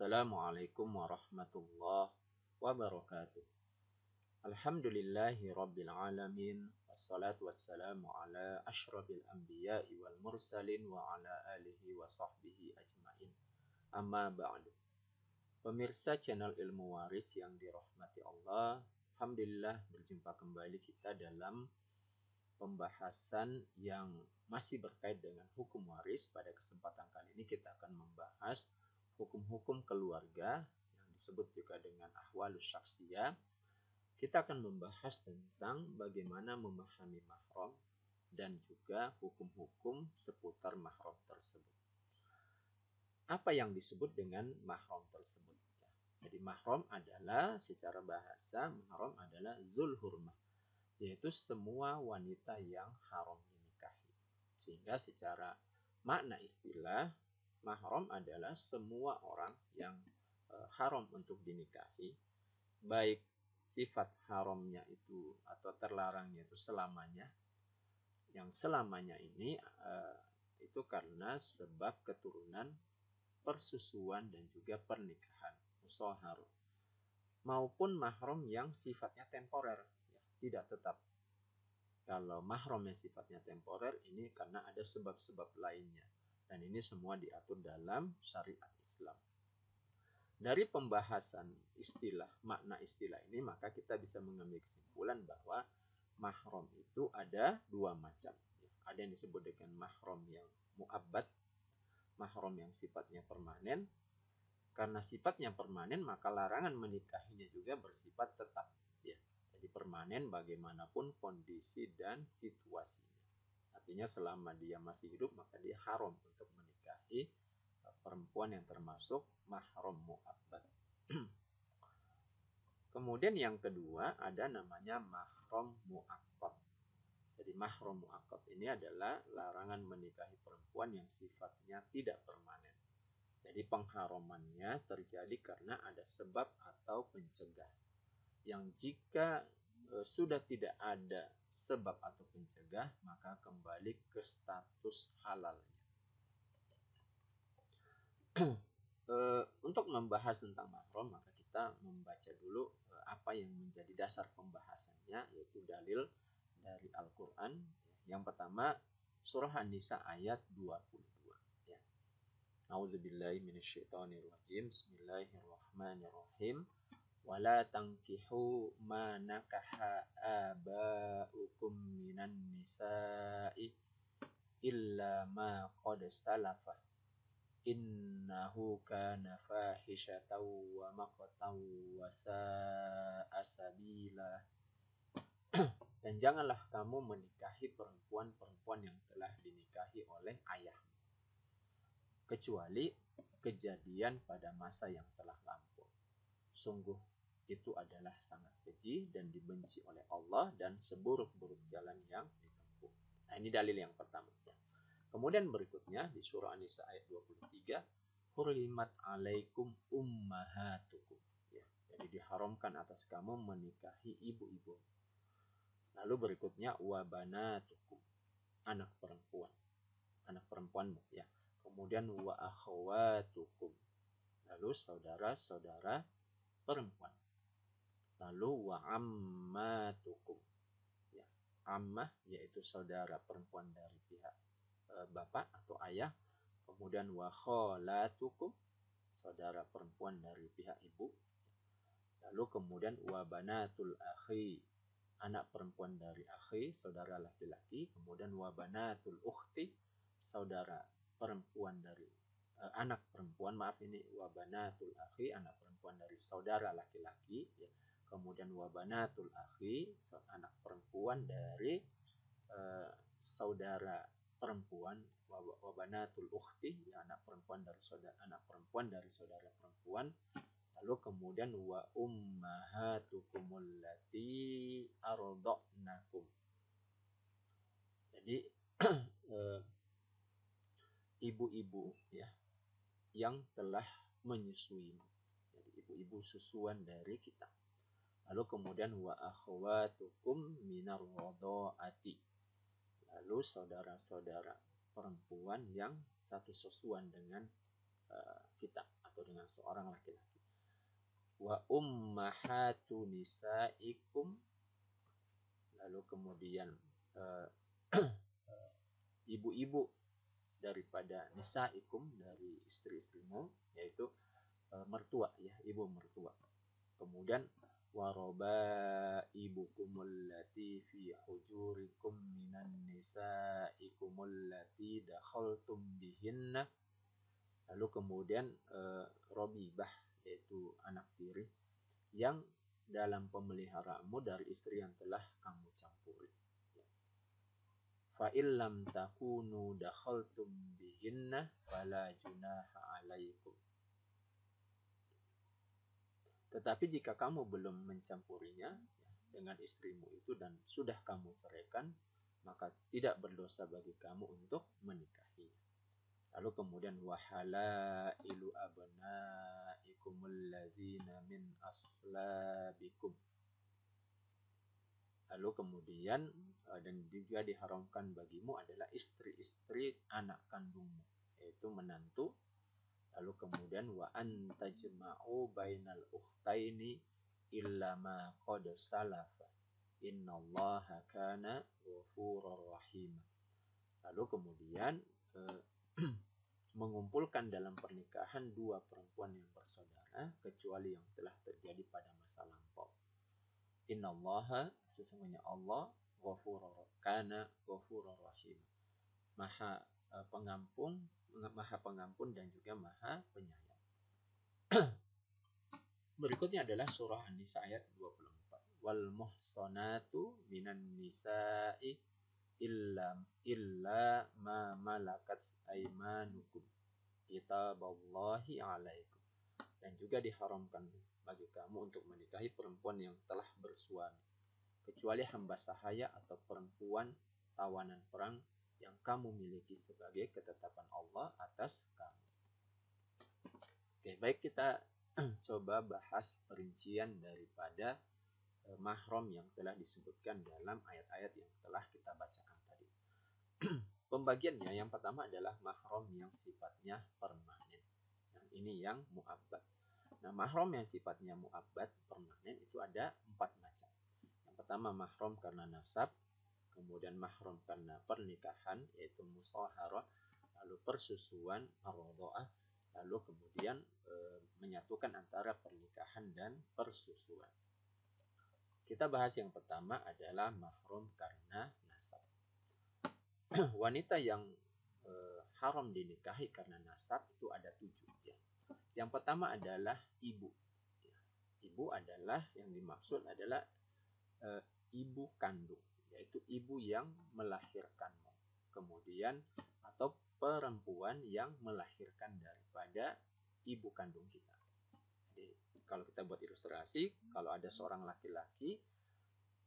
Assalamualaikum warahmatullahi wabarakatuh. Alhamdulillahi rabbil alamin. Wassalatu wassalamu ala ashrafil anbiya'i wal mursalin wa ala alihi wa sahbihi ajmain. Amma ba'du. Pemirsa channel Ilmu Waris yang dirahmati Allah, alhamdulillah berjumpa kembali kita dalam pembahasan yang masih berkait dengan hukum waris. Pada kesempatan kali ini kita akan membahas hukum-hukum keluarga yang disebut juga dengan ahwalus syakhsiyah. Kita akan membahas tentang bagaimana memahami mahram dan juga hukum-hukum seputar mahram tersebut. Apa yang disebut dengan mahram tersebut? Jadi mahram adalah, secara bahasa, mahram adalah zul hurmah, yaitu semua wanita yang haram dinikahi. Sehingga secara makna istilah, mahram adalah semua orang yang haram untuk dinikahi, baik sifat haramnya itu atau terlarangnya itu selamanya. Yang selamanya ini itu karena sebab keturunan, persusuan dan juga pernikahan, musaharah, maupun mahram yang sifatnya temporer, ya, tidak tetap. Kalau mahram yang sifatnya temporer ini karena ada sebab-sebab lainnya, dan ini semua diatur dalam syariat Islam. Dari pembahasan istilah, makna istilah ini, maka kita bisa mengambil kesimpulan bahwa mahram itu ada dua macam. Ada yang disebut dengan mahram yang mu'abbad, mahram yang sifatnya permanen. Karena sifatnya permanen, maka larangan menikahinya juga bersifat tetap. Ya, jadi permanen bagaimanapun kondisi dan situasinya. Artinya selama dia masih hidup, maka dia haram untuk menikahi perempuan yang termasuk mahram mu'abbad. Kemudian yang kedua ada namanya mahram mu'aqqad. Jadi mahram mu'aqqad ini adalah larangan menikahi perempuan yang sifatnya tidak permanen. Jadi pengharamannya terjadi karena ada sebab atau pencegah. Yang jika sudah tidak ada sebab atau pencegah, maka kembali ke status halalnya. Untuk membahas tentang mahram, maka kita membaca dulu apa yang menjadi dasar pembahasannya, yaitu dalil dari Al-Quran. Yang pertama, surah An-Nisa ayat 22. A'udzubillahi minasyaitonirrajim. Bismillahirrahmanirrahim. Wala tankihu ma nakaha aba'ukum minan nisa'i illa ma qad salafa innahu kana fahishatan wa maqtan wa sa'a sabila. Dan janganlah kamu menikahi perempuan-perempuan yang telah dinikahi oleh ayahmu, kecuali kejadian pada masa yang telah lampau. Sungguh itu adalah sangat keji dan dibenci oleh Allah dan seburuk-buruk jalan yang ditempuh. Nah, ini dalil yang pertama. Kemudian berikutnya di surah An-Nisa ayat 23, hurrimat alaikum ummahatukum. Ya, jadi diharamkan atas kamu menikahi ibu-ibu. Lalu berikutnya wabanatukum, anak perempuanmu, ya. Kemudian wa akhwatukum, lalu saudara-saudara perempuan. Lalu wa ammatukum, ya. Ammah yaitu saudara perempuan dari pihak bapak atau ayah. Kemudian wa khalatukum, saudara perempuan dari pihak ibu. Lalu kemudian wa banatul akhi, anak perempuan dari akhi, saudara laki-laki. Kemudian wa banatul ukhti, saudara perempuan dari anak perempuan, wa banatul akhi, anak perempuan dari saudara laki-laki, ya. Kemudian wa banatul akhi, anak perempuan dari saudara perempuan, wa banatul ukhti, ya, anak perempuan dari saudara perempuan. Lalu kemudian wa ummahatukumul lati arda'nakum. Jadi ibu-ibu, ya, yang telah menyusui. Jadi ibu-ibu susuan dari kita. Lalu kemudian wa akhwatukum minar radha'ati. Lalu saudara-saudara perempuan yang satu susuan dengan kita atau dengan seorang laki-laki. Wa ummahatu nisaikum, lalu kemudian ibu-ibu daripada nisaikum, dari istri-istrimu, yaitu mertua ya, ibu mertua. Kemudian waroba ibukumul lati fi hujurikum minan nisaikumul lati dakhaltum bihinna. Lalu kemudian robibah, yaitu anak tiri yang dalam pemeliharaanmu dari istri yang telah kamu campuri. Fa illam takunu dakhaltum bihinna fala junaha alaikum. Tetapi jika kamu belum mencampurinya dengan istrimu itu dan sudah kamu ceraikan, maka tidak berdosa bagi kamu untuk menikahinya. Lalu kemudian wahalailu abnaikumul ladzina min aslabikum. Lalu kemudian dan juga diharamkan bagimu adalah istri-istri anak kandungmu, yaitu menantu. Lalu kemudian wa antajma'u bainal ukhtaini illa ma qad salafa innallaha kana ghafurur rahim. Lalu kemudian mengumpulkan dalam pernikahan dua perempuan yang bersaudara kecuali yang telah terjadi pada masa lampau. Innallaha, sesungguhnya Allah, kana ghafurur rahim, maha pengampun dan juga maha penyayang. Berikutnya adalah surah An-Nisa ayat 24. Wal muhsanatu minan nisa'i illa ma malakat aymanukum kitaballahi alaikum. Dan juga diharamkan bagi kamu untuk menikahi perempuan yang telah bersuami, kecuali hamba sahaya atau perempuan tawanan perang yang kamu miliki sebagai ketetapan Allah atas kamu. Oke, baik, kita coba bahas perincian daripada mahram yang telah disebutkan dalam ayat-ayat yang telah kita bacakan tadi. Pembagiannya yang pertama adalah mahram yang sifatnya permanen. Yang ini yang mu'abbad. Nah, mahram yang sifatnya mu'abbad permanen itu ada 4 macam. Yang pertama mahram karena nasab, kemudian mahram karena pernikahan yaitu musaharah, lalu persusuan ar-radha'ah, lalu kemudian menyatukan antara pernikahan dan persusuan. Kita bahas yang pertama adalah mahram karena nasab. Wanita yang haram dinikahi karena nasab itu ada 7 ya. Yang pertama adalah ibu. Ibu adalah yang dimaksud adalah ibu kandung, yaitu ibu yang melahirkanmu. Kemudian atau perempuan yang melahirkan daripada ibu kandung kita. Jadi kalau kita buat ilustrasi, kalau ada seorang laki-laki,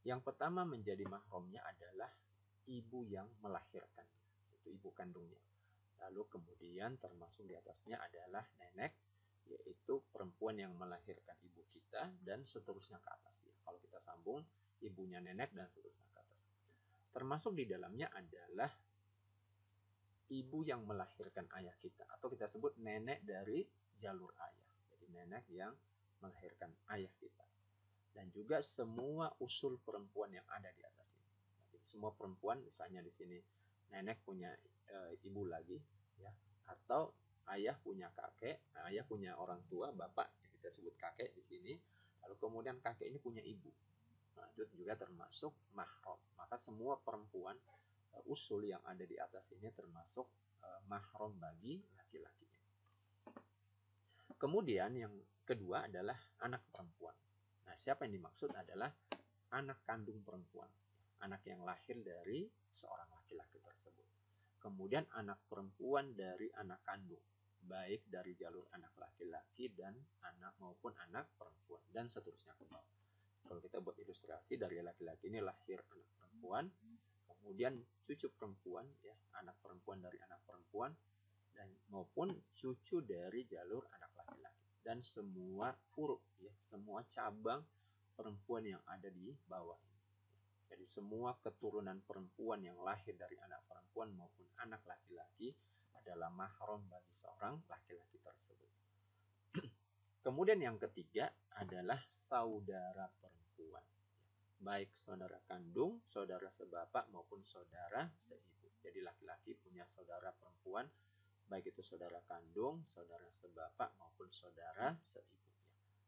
yang pertama menjadi mahramnya adalah ibu yang melahirkan, itu ibu kandungnya. Lalu kemudian termasuk di atasnya adalah nenek, yaitu perempuan yang melahirkan ibu kita, dan seterusnya ke atas. Ya, kalau kita sambung, ibunya nenek dan seterusnya ke atas. Termasuk di dalamnya adalah ibu yang melahirkan ayah kita, atau kita sebut nenek dari jalur ayah. Jadi nenek yang melahirkan ayah kita. Dan juga semua usul perempuan yang ada di atas ini. Jadi semua perempuan, misalnya di sini nenek punya ibu lagi, ya, atau ayah punya kakek, ayah punya orang tua, bapak, kita sebut kakek di sini. Lalu kemudian kakek ini punya ibu. Nah, itu juga termasuk mahram. Maka semua perempuan usul yang ada di atas ini termasuk mahram bagi laki-laki. Kemudian yang kedua adalah anak perempuan. Nah, siapa yang dimaksud adalah anak kandung perempuan, anak yang lahir dari seorang laki-laki tersebut. Kemudian anak perempuan dari anak kandung, baik dari jalur anak laki-laki dan anak maupun anak perempuan, dan seterusnya ke bawah. Kalau kita buat ilustrasi, dari laki-laki ini lahir anak perempuan, kemudian cucu perempuan, ya, anak perempuan dari anak perempuan, dan maupun cucu dari jalur anak laki-laki, dan semua furu, ya, semua cabang perempuan yang ada di bawah ini. Jadi semua keturunan perempuan yang lahir dari anak perempuan maupun anak laki-laki adalah mahram bagi seorang laki-laki tersebut. Kemudian yang ketiga adalah saudara perempuan. Baik saudara kandung, saudara sebapak maupun saudara seibu. Jadi laki-laki punya saudara perempuan, baik itu saudara kandung, saudara sebapak maupun saudara seibu.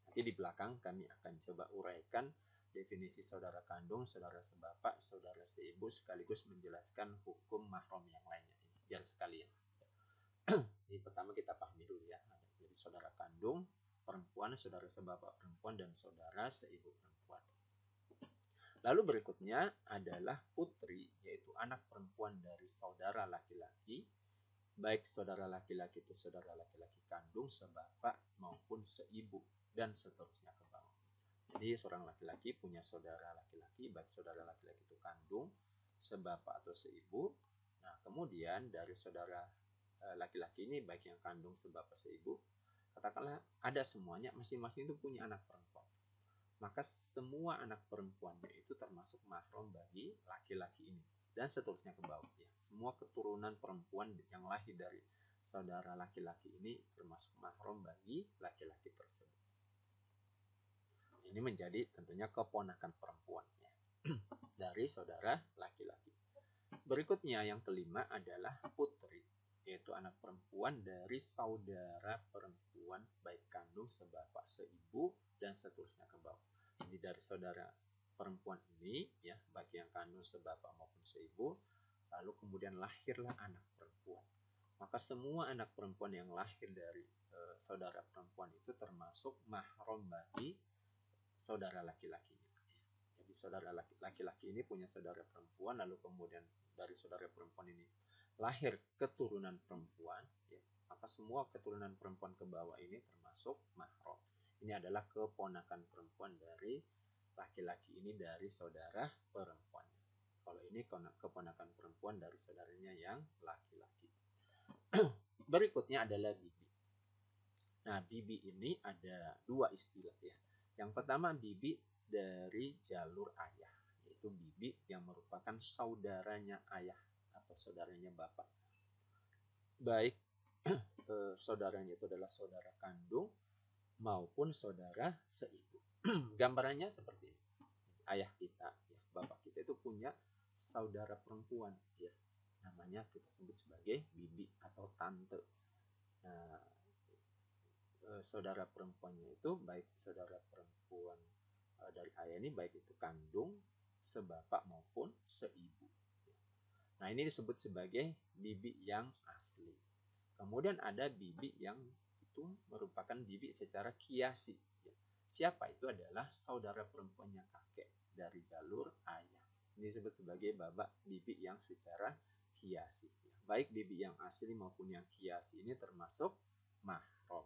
Nanti di belakang kami akan coba uraikan definisi saudara kandung, saudara sebapak, saudara seibu sekaligus menjelaskan hukum mahram yang lainnya ini biar sekalian. Jadi pertama kita pahami dulu ya. Jadi saudara kandung perempuan, saudara sebapak perempuan, dan saudara seibu perempuan. Lalu berikutnya adalah putri, yaitu anak perempuan dari saudara laki-laki, baik saudara laki-laki itu saudara laki-laki kandung, sebapak maupun seibu, dan seterusnya ke bawah. Jadi seorang laki-laki punya saudara laki-laki, baik saudara laki-laki itu kandung, sebapak atau seibu. Nah kemudian dari saudara laki-laki ini, baik yang kandung, sebapak, seibu, katakanlah ada semuanya, masing-masing itu punya anak perempuan. Maka semua anak perempuannya itu termasuk mahram bagi laki-laki ini, dan seterusnya ke bawah ya. Semua keturunan perempuan yang lahir dari saudara laki-laki ini termasuk mahram bagi laki-laki tersebut. Ini menjadi tentunya keponakan perempuannya dari saudara laki-laki. Berikutnya yang kelima adalah putri, yaitu anak perempuan dari saudara perempuan baik kandung, sebapak, seibu, dan seterusnya ke bawah. Jadi dari saudara perempuan ini ya, baik yang kandung, sebapak maupun seibu, lalu kemudian lahirlah anak perempuan. Maka semua anak perempuan yang lahir dari saudara perempuan itu termasuk mahram bagi saudara laki-lakinya. Jadi saudara laki-laki ini punya saudara perempuan, lalu kemudian dari saudara perempuan ini lahir keturunan perempuan, ya, maka semua keturunan perempuan ke bawah ini termasuk mahram. Ini adalah keponakan perempuan dari laki-laki ini dari saudara perempuannya. Kalau ini keponakan perempuan dari saudaranya yang laki-laki. Berikutnya adalah bibi. Nah, bibi ini ada dua istilah ya. Yang pertama bibi dari jalur ayah, yaitu bibi yang merupakan saudaranya ayah atau saudaranya bapak. Baik saudaranya itu adalah saudara kandung maupun saudara seibu. Gambarannya seperti ini. Ayah kita, ya, bapak kita itu punya saudara perempuan, ya, namanya kita sebut sebagai bibi atau tante. Nah, saudara perempuannya itu baik saudara perempuan dari ayah ini baik itu kandung, sebapak maupun seibu. Nah ini disebut sebagai bibi yang asli. Kemudian ada bibi yang itu merupakan bibi secara kiasi. Siapa itu? Adalah saudara perempuannya kakek dari jalur ayah. Ini disebut sebagai babak bibi yang secara kiasi. Baik bibi yang asli maupun yang kiasi ini termasuk mahram.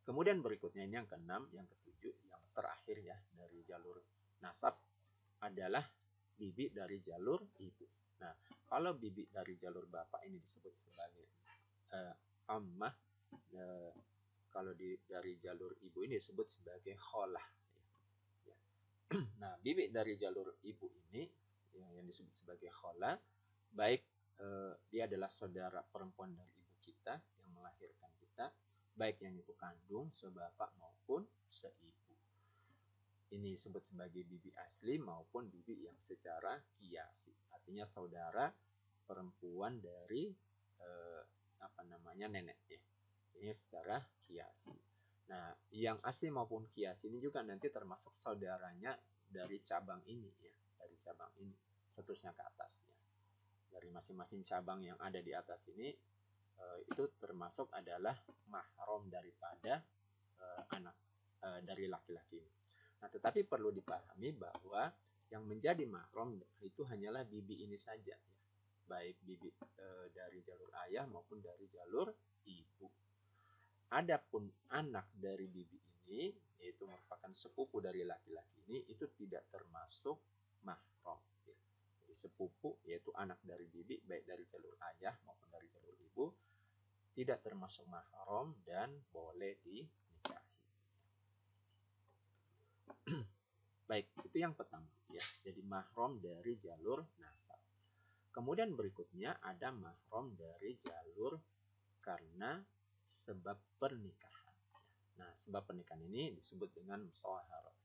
Kemudian berikutnya ini yang keenam, yang ketujuh, yang terakhir ya dari jalur nasab adalah bibi dari jalur ibu. Nah, kalau bibi dari jalur bapak ini disebut sebagai ammah, kalau dari jalur ibu ini disebut sebagai kholah. Ya. Nah, bibi dari jalur ibu ini yang disebut sebagai kholah, baik dia adalah saudara perempuan dari ibu kita yang melahirkan kita, baik yang itu kandung, sebapak maupun seibu. Ini disebut sebagai bibi asli maupun bibi yang secara kiasi. Artinya saudara perempuan dari nenek ya. Ini secara kiasi. Nah, yang asli maupun kiasi ini juga nanti termasuk saudaranya dari cabang ini ya, dari cabang ini seterusnya ke atas ya. Dari masing-masing cabang yang ada di atas ini itu termasuk adalah mahram daripada anak dari laki-laki ini. Nah, tetapi perlu dipahami bahwa yang menjadi mahram itu hanyalah bibi ini saja ya. Baik bibi dari jalur ayah maupun dari jalur ibu. Adapun anak dari bibi ini, yaitu merupakan sepupu dari laki-laki ini, itu tidak termasuk mahram ya. Jadi sepupu yaitu anak dari bibi baik dari jalur ayah maupun dari jalur ibu tidak termasuk mahram dan boleh dinikahi. Baik, itu yang pertama ya. Jadi mahram dari jalur nasab. Kemudian berikutnya ada mahram dari jalur karena sebab pernikahan. Nah, sebab pernikahan ini disebut dengan musawarah.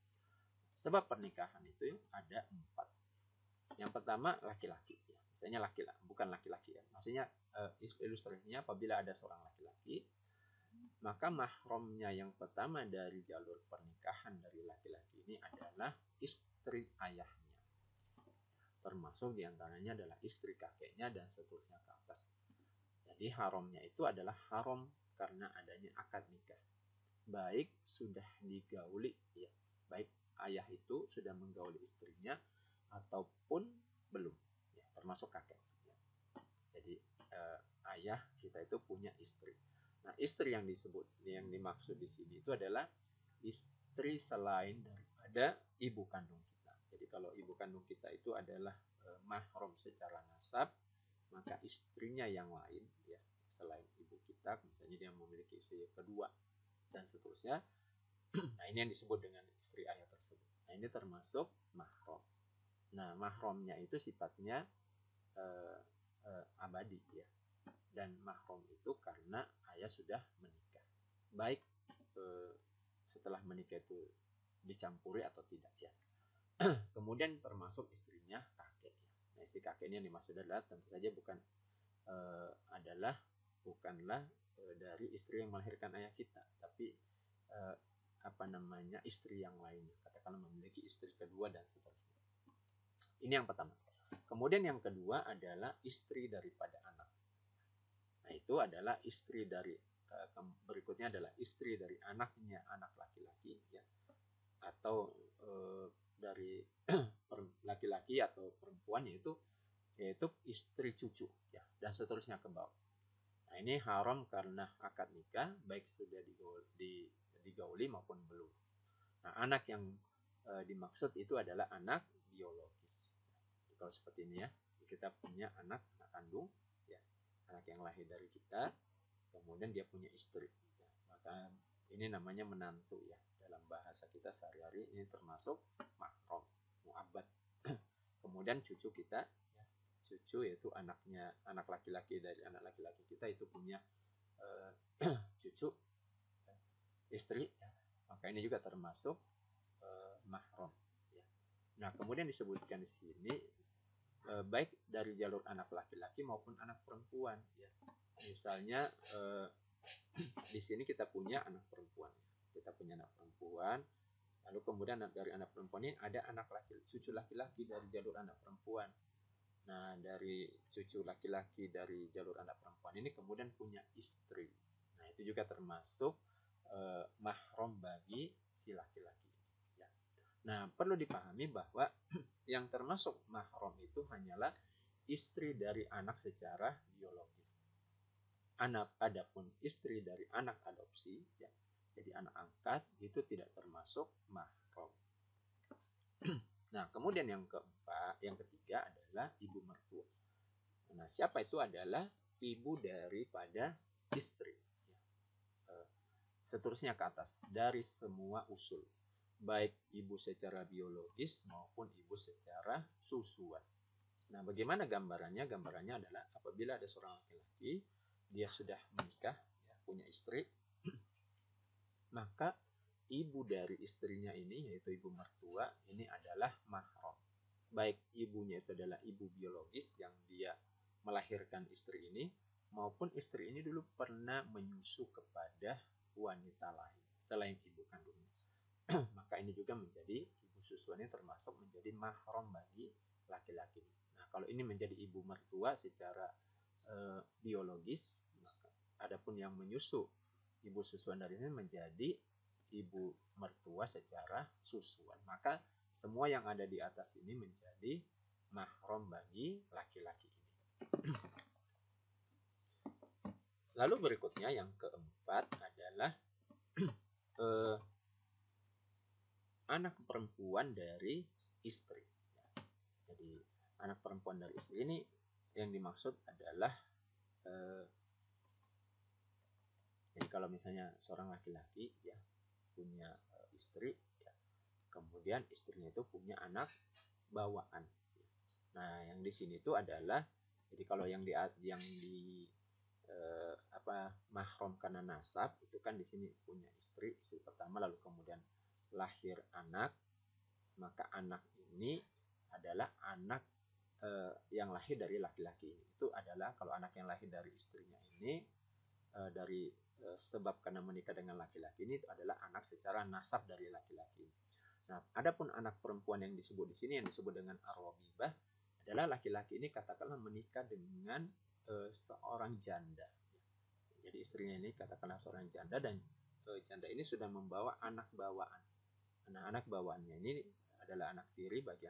Sebab pernikahan itu ada 4. Yang pertama laki-laki, ya. Misalnya laki-laki, bukan laki-laki ya. Maksudnya ilustrasinya apabila ada seorang laki-laki, maka mahramnya yang pertama dari jalur pernikahan dari laki-laki ini adalah istri ayahnya. Termasuk diantaranya adalah istri kakeknya dan seterusnya ke atas. Jadi haramnya itu adalah haram karena adanya akad nikah. Baik sudah digauli, ya, baik ayah itu sudah menggauli istrinya ataupun belum, ya, termasuk kakek. Ya. Jadi ayah kita itu punya istri. Nah, istri yang dimaksud di sini itu adalah istri selain daripada ibu kandung kita. Jadi kalau ibu kandung kita itu adalah mahram secara nasab, maka istrinya yang lain, ya, selain ibu kita, misalnya dia memiliki istri kedua dan seterusnya. Nah, ini yang disebut dengan istri ayah tersebut. Nah, ini termasuk mahram. Nah, mahramnya itu sifatnya abadi, ya. Dan mahram itu karena ayah sudah menikah. Baik setelah menikah itu dicampuri atau tidak, ya. Kemudian termasuk istrinya kakek, ya. Nah, istri kakek ini yang dimaksud adalah tentu saja bukanlah dari istri yang melahirkan ayah kita, tapi istri yang lainnya, katakanlah memiliki istri kedua dan seterusnya. Ini yang pertama. Kemudian yang kedua adalah istri daripada anak. Nah, itu adalah istri dari berikutnya adalah istri dari anaknya anak laki-laki, ya, atau dari laki-laki atau perempuan, yaitu istri cucu, ya, dan seterusnya ke bawah. Nah, ini haram karena akad nikah, baik sudah digauli maupun belum. Nah, anak yang dimaksud itu adalah anak biologis. Kalau seperti ini, ya, kita punya anak kandung, ya, anak yang lahir dari kita, kemudian dia punya istri, ya, maka ini namanya menantu, ya, dalam bahasa kita sehari-hari. Ini termasuk mahram, mu'abbad. Kemudian cucu kita, ya, cucu yaitu anak laki-laki dari anak laki-laki kita itu punya cucu, istri, ya, maka ini juga termasuk mahram, ya. Nah, kemudian disebutkan di sini baik dari jalur anak laki-laki maupun anak perempuan, ya. Misalnya di sini kita punya anak perempuan, lalu kemudian dari anak perempuan ini ada cucu laki-laki dari jalur anak perempuan. Nah, dari cucu laki-laki dari jalur anak perempuan ini kemudian punya istri. Nah, itu juga termasuk mahram bagi si laki-laki, ya. Nah, perlu dipahami bahwa yang termasuk mahram itu hanyalah istri dari anak secara biologis. Adapun istri dari anak adopsi, ya, jadi anak angkat, itu tidak termasuk mahram. Nah, kemudian yang ketiga adalah ibu mertua. Nah, siapa itu? Adalah ibu daripada istri, ya. Seterusnya ke atas dari semua usul, baik ibu secara biologis maupun ibu secara susuan. Nah, bagaimana gambarannya? Gambarannya adalah apabila ada seorang laki-laki, dia sudah menikah, ya, punya istri, maka ibu dari istrinya ini, yaitu ibu mertua, ini adalah mahram. Baik ibunya itu adalah ibu biologis yang dia melahirkan istri ini, maupun istri ini dulu pernah menyusu kepada wanita lain selain ibu kandungnya. Maka ini juga menjadi ibu susuannya, termasuk menjadi mahram bagi laki-laki. Nah, kalau ini menjadi ibu mertua secara biologis, maka adapun yang menyusu ibu susuan dari ini menjadi ibu mertua secara susuan. Maka semua yang ada di atas ini menjadi mahram bagi laki-laki ini. Lalu berikutnya yang keempat adalah anak perempuan dari istri. Jadi anak perempuan dari istri ini yang dimaksud adalah jadi kalau misalnya seorang laki-laki, ya, punya istri, ya, kemudian istrinya itu punya anak bawaan. Nah, yang di sini itu adalah, jadi kalau yang mahram karena nasab itu kan di sini punya istri pertama, lalu kemudian lahir anak, maka anak ini adalah anak yang lahir dari laki-laki ini. Itu adalah kalau anak yang lahir dari istrinya ini dari sebab karena menikah dengan laki-laki ini, itu adalah anak secara nasab dari laki-laki. Nah, adapun anak perempuan yang disebut di sini yang disebut dengan ar-rabibah adalah laki-laki ini katakanlah menikah dengan seorang janda. Jadi istrinya ini katakanlah seorang janda, dan janda ini sudah membawa anak bawaan. Nah, anak bawaannya ini adalah anak tiri bagi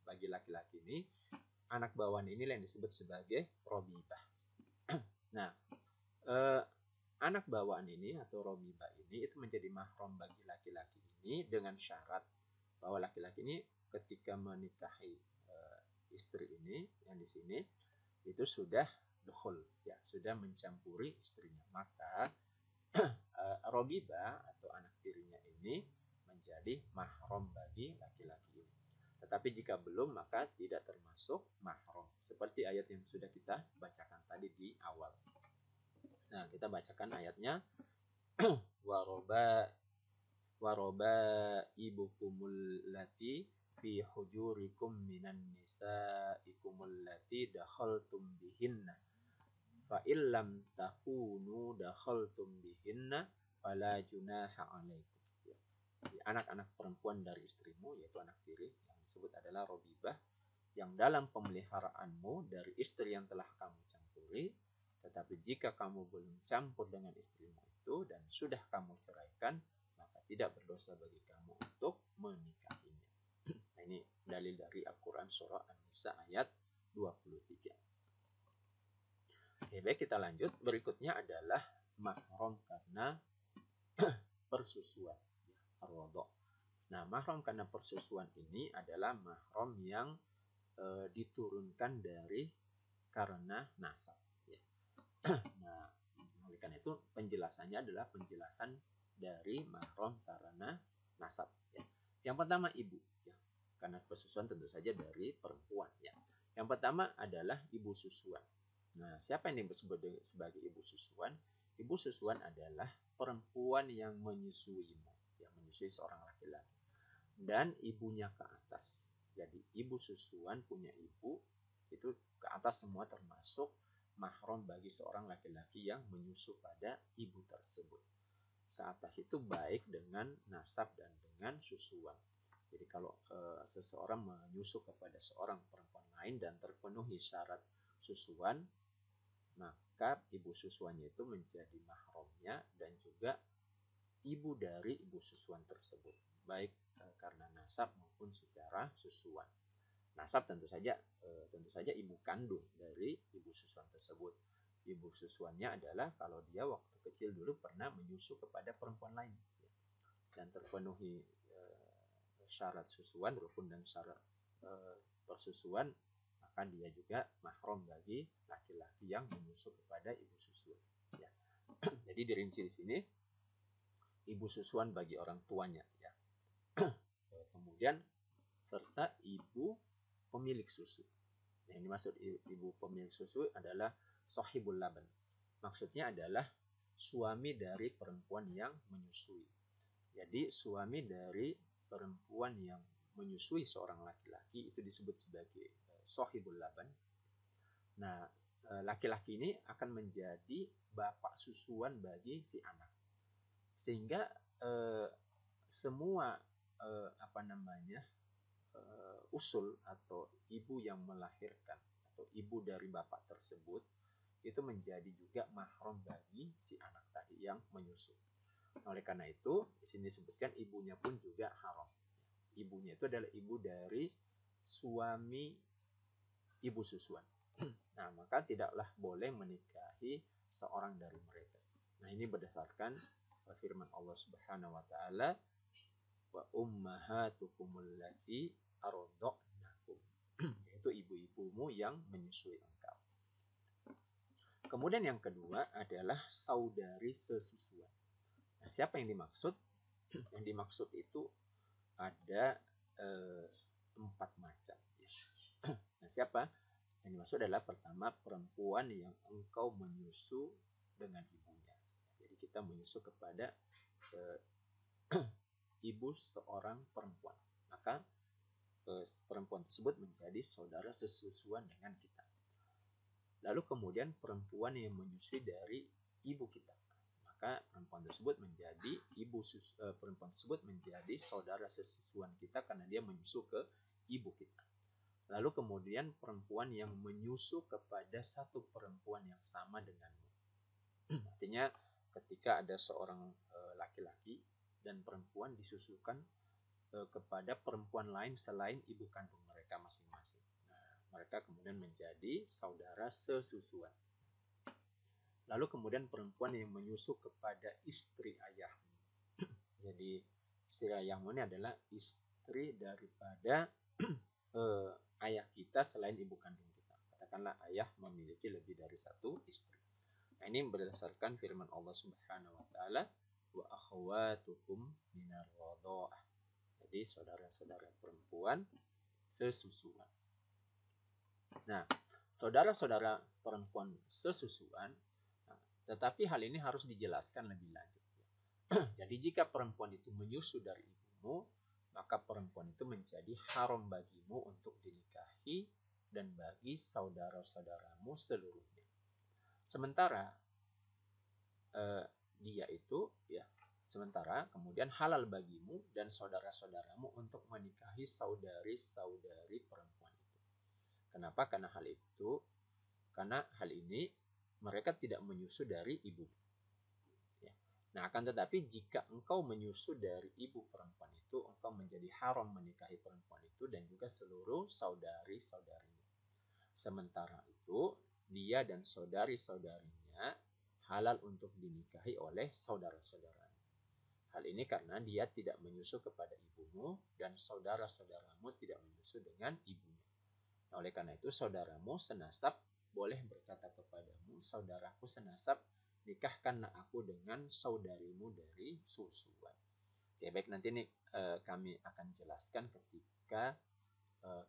bagi laki-laki ini. Anak bawaan inilah yang disebut sebagai robibah. Nah, anak bawaan ini atau robibah ini itu menjadi mahram bagi laki-laki ini dengan syarat bahwa laki-laki ini ketika menikahi istri ini yang di sini itu sudah dukhul, ya, sudah mencampuri istrinya, maka robibah atau anak tirinya ini menjadi mahram bagi laki-laki ini. Tetapi jika belum, maka tidak termasuk mahram, seperti ayat yang sudah kita bacakan tadi di awal. Nah, kita bacakan ayatnya. waroba ibukumul lati fi hujurikum minan nisaikumul lati dakhaltum bihinna fa illam takunu dakhaltum bihinna fala junaha alaikum. Jadi anak-anak perempuan dari istrimu, yaitu anak tiri yang disebut adalah robibah, yang dalam pemeliharaanmu dari istri yang telah kamu campuri. Tetapi jika kamu belum campur dengan istrimu itu dan sudah kamu ceraikan, maka tidak berdosa bagi kamu untuk menikahinya. Nah, ini dalil dari Al-Quran surah An-Nisa ayat 23. Oke, baik, kita lanjut. Berikutnya adalah mahram karena persusuan, ar-radha'. Nah, mahram karena persusuan ini adalah mahram yang diturunkan dari karena nasab. Ya. Nah, oleh karena itu penjelasannya adalah penjelasan dari mahram karena nasab. Ya. Yang pertama ibu, ya. Karena persusuan tentu saja dari perempuan. Ya. Yang pertama adalah ibu susuan. Nah, siapa yang disebut sebagai ibu susuan? Ibu susuan adalah perempuan yang menyusuimu, yang menyusui seorang laki-laki, dan ibunya ke atas. Jadi ibu susuan punya ibu itu ke atas semua, termasuk mahram bagi seorang laki-laki yang menyusu pada ibu tersebut. Ke atas itu baik dengan nasab dan dengan susuan. Jadi kalau seseorang menyusu kepada seorang perempuan lain dan terpenuhi syarat susuan, maka ibu susuannya itu menjadi mahramnya dan juga ibu dari ibu susuan tersebut, baik karena nasab maupun secara susuan. Nasab tentu saja ibu kandung dari ibu susuan tersebut. Ibu susuannya adalah kalau dia waktu kecil dulu pernah menyusu kepada perempuan lain, ya, dan terpenuhi syarat susuan, rukun dan syarat persusuan, maka dia juga mahram bagi laki-laki yang menyusu kepada ibu susuan. Ya. Jadi dirinci di sini ibu susuan bagi orang tuanya, ya. Kemudian serta ibu pemilik susu. Nah, ini maksud ibu pemilik susu adalah sahibul laban. Maksudnya adalah suami dari perempuan yang menyusui. Jadi suami dari perempuan yang menyusui seorang laki-laki itu disebut sebagai sahibul laban. Nah, laki-laki ini akan menjadi bapak susuan bagi si anak. Sehingga semua usul atau ibu yang melahirkan atau ibu dari bapak tersebut itu menjadi juga mahram bagi si anak tadi yang menyusu. Oleh karena itu di sini disebutkan ibunya pun juga haram. Ibunya itu adalah ibu dari suami ibu susuan. Nah, maka tidaklah boleh menikahi seorang dari mereka. Nah, ini berdasarkan firman Allah Subhanahu wa taala, wa ummahatukumul lati arda'nakum, yaitu ibu-ibumu yang menyusui engkau. Kemudian yang kedua adalah saudari sesusuan. Nah, siapa yang dimaksud? Yang dimaksud itu ada 4 macam. Nah, siapa? Yang dimaksud adalah pertama perempuan yang engkau menyusu dengan ibunya. Jadi kita menyusu kepada eh, ibu seorang perempuan. Maka perempuan tersebut menjadi saudara sesusuan dengan kita. Lalu kemudian perempuan yang menyusui dari ibu kita, maka perempuan tersebut menjadi perempuan tersebut menjadi saudara sesusuan kita karena dia menyusu ke ibu kita. Lalu kemudian perempuan yang menyusu kepada satu perempuan yang sama denganmu. Artinya ketika ada seorang laki-laki dan perempuan disusukan kepada perempuan lain selain ibu kandung mereka masing-masing. Nah, mereka kemudian menjadi saudara sesusuan. Lalu kemudian perempuan yang menyusu kepada istri ayahmu. Jadi istri ayahmu ini adalah istri daripada ayah kita selain ibu kandung kita. Katakanlah ayah memiliki lebih dari satu istri. Nah, ini berdasarkan firman Allah Subhanahu wa taala, wa akhwatukum minar radha'ah. Jadi saudara-saudara perempuan sesusuan. Nah, saudara-saudara perempuan sesusuan, tetapi hal ini harus dijelaskan lebih lanjut. Jadi jika perempuan itu menyusu dari ibumu, maka perempuan itu menjadi haram bagimu untuk dinikahi dan bagi saudara-saudaramu seluruhnya. Sementara dia itu ya sementara kemudian halal bagimu dan saudara-saudaramu untuk menikahi saudari-saudari perempuan itu. Kenapa? Karena hal ini mereka tidak menyusu dari ibu. Ya. Nah, akan tetapi jika engkau menyusu dari ibu perempuan itu, engkau menjadi haram menikahi perempuan itu dan juga seluruh saudari-saudarinya. Sementara itu, dia dan saudari-saudarinya halal untuk dinikahi oleh saudara-saudaranya. Hal ini karena dia tidak menyusu kepada ibumu dan saudara-saudaramu tidak menyusu dengan ibunya. Nah, oleh karena itu saudaramu senasab boleh berkata kepadamu, saudaraku senasab, nikahkanlah aku dengan saudarimu dari susuan. Oke, baik, nanti nih kami akan jelaskan ketika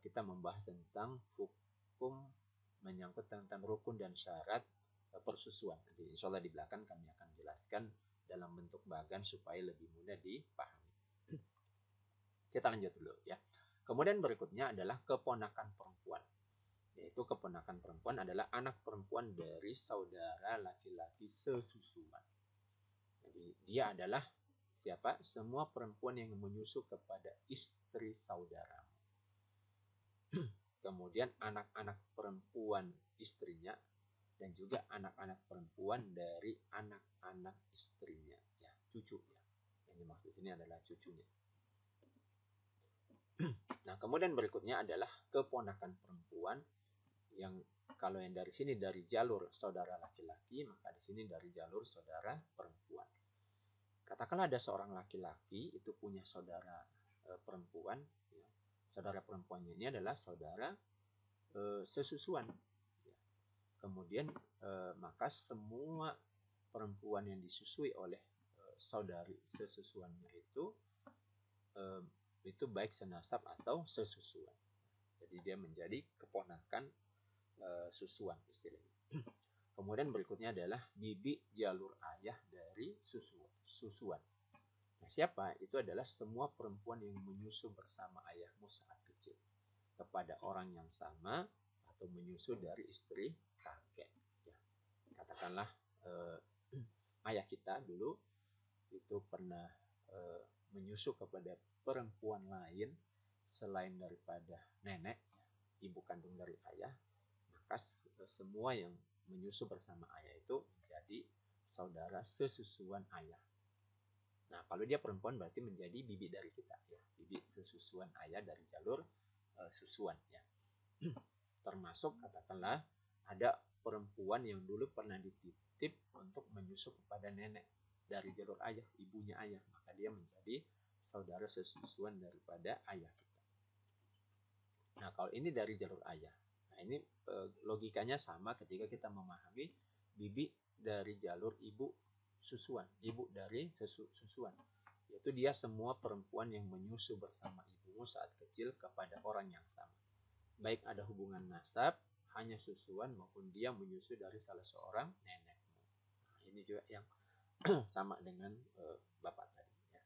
kita membahas tentang hukum menyangkut tentang rukun dan syarat persusuan. Nanti insya Allah di belakang kami akan jelaskan dalam bentuk bagan supaya lebih mudah dipahami. Kita lanjut dulu ya. Kemudian berikutnya adalah keponakan perempuan. Yaitu keponakan perempuan adalah anak perempuan dari saudara laki-laki sesusuan. Jadi dia adalah siapa? Semua perempuan yang menyusu kepada istri saudaramu. Kemudian anak-anak perempuan istrinya dan juga anak-anak perempuan dari anak-anak istrinya, ya, cucunya. Yang dimaksud sini adalah cucunya. Nah, kemudian berikutnya adalah keponakan perempuan yang kalau yang dari sini dari jalur saudara laki-laki, maka di sini dari jalur saudara perempuan. Katakanlah ada seorang laki-laki itu punya saudara perempuan, ya. Saudara perempuannya ini adalah saudara sesusuan. Kemudian maka semua perempuan yang disusui oleh saudari sesusuannya itu baik senasab atau sesusuan. Jadi dia menjadi keponakan susuan istilahnya. Kemudian berikutnya adalah bibi jalur ayah dari susuan. Nah, siapa? Itu adalah semua perempuan yang menyusu bersama ayahmu saat kecil kepada orang yang sama atau menyusu dari istri kakek. Ya. Katakanlah ayah kita dulu itu pernah menyusu kepada perempuan lain selain daripada nenek, ibu kandung dari ayah, maka semua yang menyusu bersama ayah itu menjadi saudara sesusuan ayah. Nah, kalau dia perempuan berarti menjadi bibi dari kita, ya, bibi sesusuan ayah dari jalur susuan, ya. Termasuk katakanlah ada perempuan yang dulu pernah dititip untuk menyusu kepada nenek dari jalur ayah, ibunya ayah, maka dia menjadi saudara sesusuan daripada ayah kita. Nah, kalau ini dari jalur ayah, nah ini logikanya sama ketika kita memahami bibi dari jalur ibu susuan, ibu dari susuan, yaitu dia semua perempuan yang menyusu bersama ibumu saat kecil kepada orang yang sama. Baik ada hubungan nasab hanya susuan maupun dia menyusu dari salah seorang nenekmu. Nah, ini juga yang sama dengan bapak tadi ya.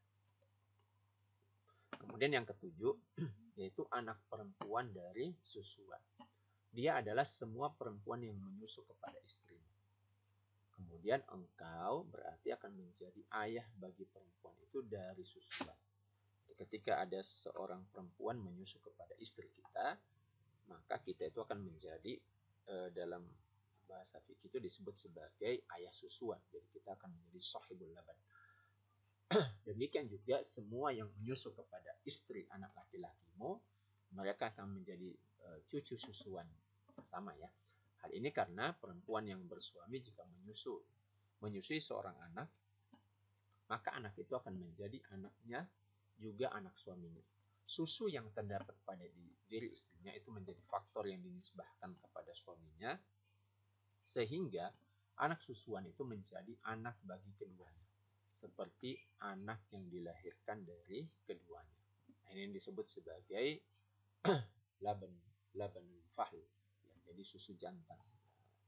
Kemudian yang ketujuh yaitu anak perempuan dari susuan. Dia adalah semua perempuan yang menyusu kepada istrinya. Kemudian engkau berarti akan menjadi ayah bagi perempuan itu dari susuan. Ketika ada seorang perempuan menyusu kepada istri kita, maka kita itu akan menjadi dalam bahasa fikih itu disebut sebagai ayah susuan. Jadi kita akan menjadi sahibul laban. Demikian juga semua yang menyusu kepada istri anak laki-lakimu, mereka akan menjadi cucu susuan. Sama ya. Hal ini karena perempuan yang bersuami jika menyusui seorang anak, maka anak itu akan menjadi anaknya juga anak suaminya. Susu yang terdapat pada diri istrinya itu menjadi faktor yang dinisbahkan kepada suaminya, sehingga anak susuan itu menjadi anak bagi keduanya, seperti anak yang dilahirkan dari keduanya. Ini yang disebut sebagai laban fahl, ya, jadi susu jantan.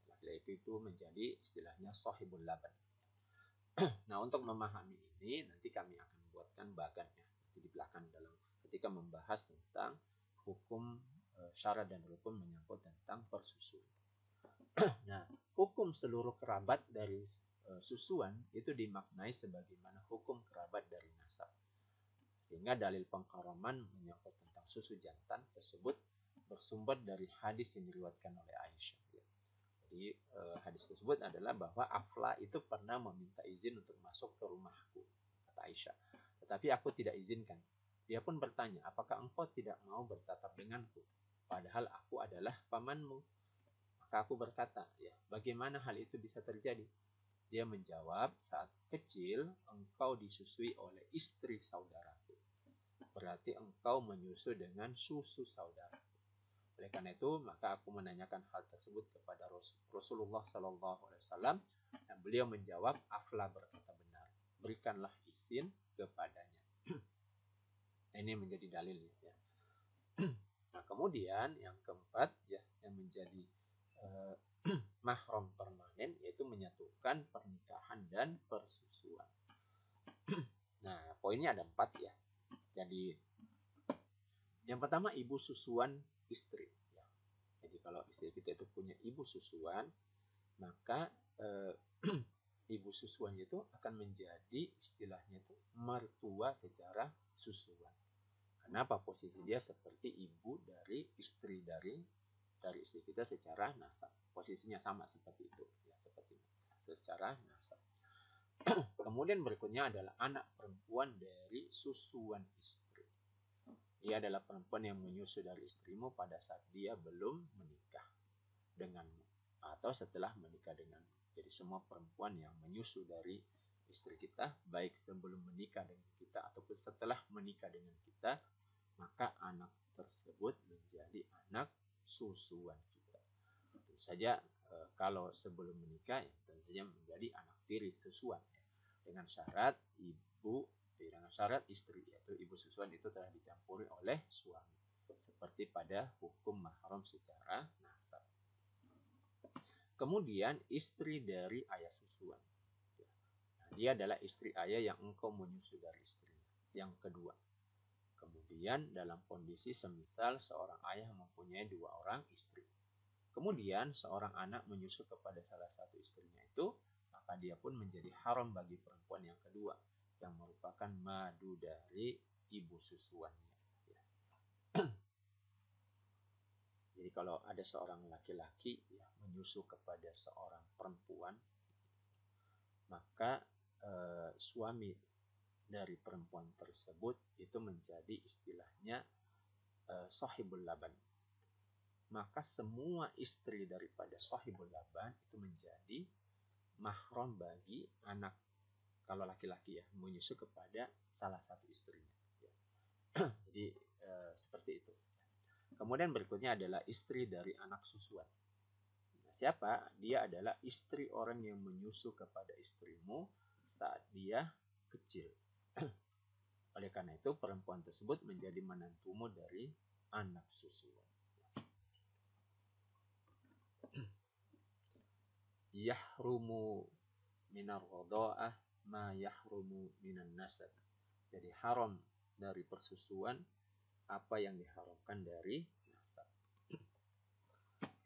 Laki-laki itu menjadi istilahnya sahibul laban. Nah, untuk memahami ini nanti kami akan buatkan bagannya di belakang dalam ketika membahas tentang hukum syarat dan rukun menyangkut tentang persusuan. Nah, hukum seluruh kerabat dari susuan itu dimaknai sebagaimana hukum kerabat dari nasab. Sehingga dalil pengharaman menyangkut tentang susu jantan tersebut bersumber dari hadis yang diriwayatkan oleh Aisyah. Jadi hadis tersebut adalah bahwa Afla itu pernah meminta izin untuk masuk ke rumahku, kata Aisyah. Tetapi aku tidak izinkan. Dia pun bertanya, apakah engkau tidak mau bertatap denganku? Padahal aku adalah pamanmu. Maka aku berkata, ya bagaimana hal itu bisa terjadi? Dia menjawab, saat kecil engkau disusui oleh istri saudaraku. Berarti engkau menyusu dengan susu saudara. Oleh karena itu, maka aku menanyakan hal tersebut kepada Rasulullah SAW dan beliau menjawab, Afla berkata benar, berikanlah izin kepadanya. Ini menjadi dalil ya. Nah, kemudian yang keempat ya, yang menjadi mahram permanen yaitu menyatukan pernikahan dan persusuan. Nah, poinnya ada 4 ya. Jadi yang pertama ibu susuan istri. Jadi kalau istri kita itu punya ibu susuan, maka ibu susuan itu akan menjadi istilahnya itu mertua secara susuan. Kenapa? Posisi dia seperti ibu dari istri istri kita secara nasab. Posisinya sama seperti itu, ya seperti secara nasab. Kemudian berikutnya adalah anak perempuan dari susuan istri. Ia adalah perempuan yang menyusu dari istrimu pada saat dia belum menikah denganmu atau setelah menikah denganmu. Jadi semua perempuan yang menyusu dari istri kita, baik sebelum menikah dengan kita ataupun setelah menikah dengan kita, maka anak tersebut menjadi anak susuan kita. Tentu saja kalau sebelum menikah ya tentunya menjadi anak tiri susuan ya. Dengan syarat istri, yaitu ibu susuan itu telah dicampuri oleh suami seperti pada hukum mahram secara nasab. Kemudian istri dari ayah susuan. Nah, dia adalah istri ayah yang engkau menyusu dari istrinya. Yang kedua. Kemudian dalam kondisi semisal seorang ayah mempunyai 2 orang istri. Kemudian seorang anak menyusu kepada salah satu istrinya itu, maka dia pun menjadi haram bagi perempuan yang kedua, yang merupakan madu dari ibu susuannya. Ya. Jadi kalau ada seorang laki-laki ya, menyusu kepada seorang perempuan, maka suami dari perempuan tersebut itu menjadi istilahnya sahibul laban. Maka semua istri daripada sahibul laban itu menjadi mahram bagi anak, kalau laki-laki ya, menyusu kepada salah satu istrinya. Ya. Jadi seperti itu. Kemudian berikutnya adalah istri dari anak susuan. Nah, siapa? Dia adalah istri orang yang menyusu kepada istrimu saat dia kecil. Oleh karena itu perempuan tersebut menjadi menantumu dari anak susuan. yahrumu minar radha'ah ma yahrumu minan nasab. Jadi haram dari persusuan apa yang diharamkan dari nasab.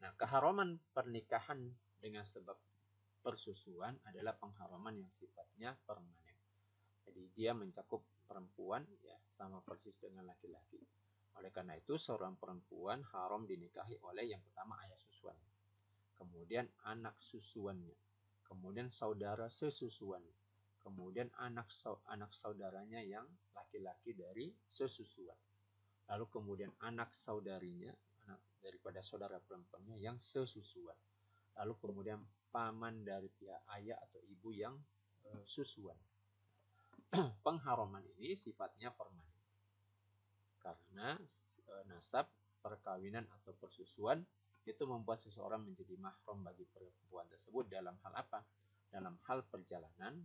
Nah, keharaman pernikahan dengan sebab persusuan adalah pengharaman yang sifatnya permanen. Jadi dia mencakup perempuan ya sama persis dengan laki-laki. Oleh karena itu seorang perempuan haram dinikahi oleh yang pertama ayah susuan, kemudian anak susuannya, kemudian saudara sesusuannya, kemudian anak saudaranya yang laki-laki dari sesusuan, lalu kemudian anak saudarinya, anak daripada saudara perempuannya yang sesusuan, lalu kemudian paman dari pihak ayah atau ibu yang susuan. Pengharaman ini sifatnya permanen karena nasab, perkawinan atau persusuan itu membuat seseorang menjadi mahram bagi perempuan tersebut dalam hal apa? Dalam hal perjalanan,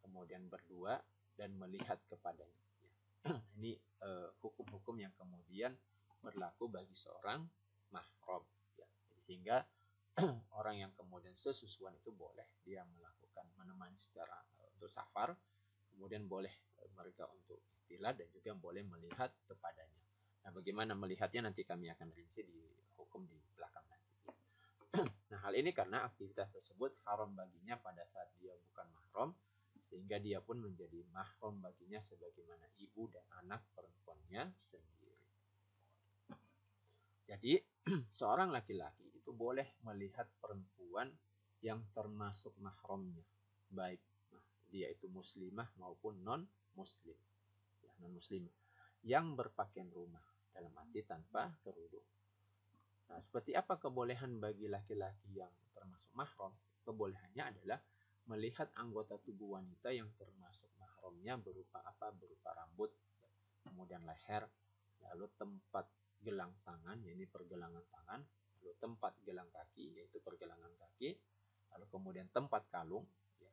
kemudian berdua dan melihat kepadanya. Ini hukum-hukum yang kemudian berlaku bagi seorang mahram. Ya. Sehingga orang yang kemudian sesusuan itu boleh dia melakukan menemani secara untuk safar, kemudian boleh mereka untuk ikhtilat dan juga boleh melihat kepadanya. Nah, bagaimana melihatnya nanti kami akan rinci di hukum di belakang nanti. Nah, hal ini karena aktivitas tersebut haram baginya pada saat dia bukan mahram, sehingga dia pun menjadi mahram baginya sebagaimana ibu dan anak perempuannya sendiri. Jadi, seorang laki-laki itu boleh melihat perempuan yang termasuk mahramnya, baik dia itu muslimah maupun non-muslim. Ya, non-muslimah yang berpakaian rumah, dalam arti tanpa kerudung. Nah, seperti apa kebolehan bagi laki-laki yang termasuk mahram? Kebolehannya adalah melihat anggota tubuh wanita yang termasuk mahramnya berupa apa? Berupa rambut, kemudian leher, lalu tempat gelang tangan, yaitu pergelangan tangan, lalu tempat gelang kaki, yaitu pergelangan kaki, lalu kemudian tempat kalung, ya,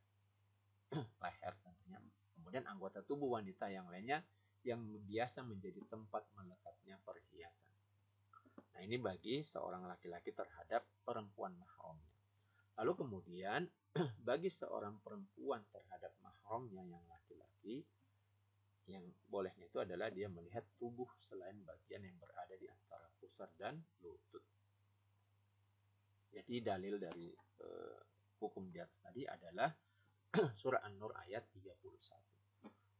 leher tentunya, kemudian anggota tubuh wanita yang lainnya yang biasa menjadi tempat melekatnya perhiasan. Nah, ini bagi seorang laki-laki terhadap perempuan mahramnya. Lalu kemudian bagi seorang perempuan terhadap mahramnya yang laki-laki, yang bolehnya itu adalah dia melihat tubuh selain bagian yang berada di antara pusar dan lutut. Jadi dalil dari hukum di atas tadi adalah surah An-Nur ayat 31.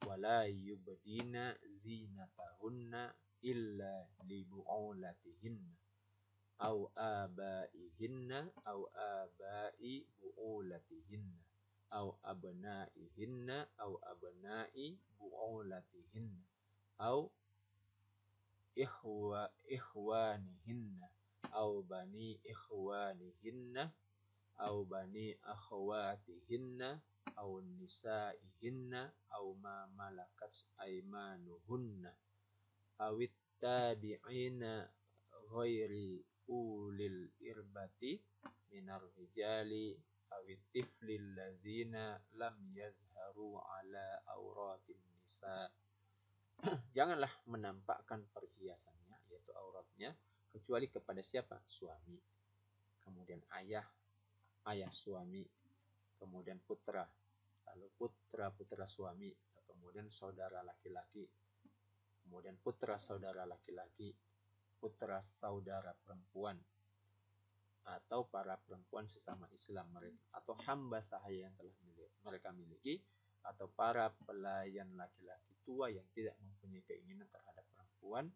Wala yubdina zinatahunna illa li bu'ulatihinna aw abaihinna aw abai bu'ulatihinna aw abnaihinna aw abnai bu'ulatihinna aw ikhwanihinna aw bani ikhwanihinna aw bani akhwatihinna aw nisaihinna aw ma malakat aymanuhunna awit tabi'ina ghairi ulil irbati minar rijali awit tiflil ladzina lam yazharu ala auratin nisa. Janganlah menampakkan perhiasannya, yaitu auratnya, kecuali kepada siapa? Suami, kemudian ayah suami, kemudian putra, lalu putra suami, kemudian saudara laki-laki, kemudian putra saudara laki-laki, putra saudara perempuan, atau para perempuan sesama Islam mereka, atau hamba sahaya yang telah mereka miliki, atau para pelayan laki-laki tua yang tidak mempunyai keinginan terhadap perempuan,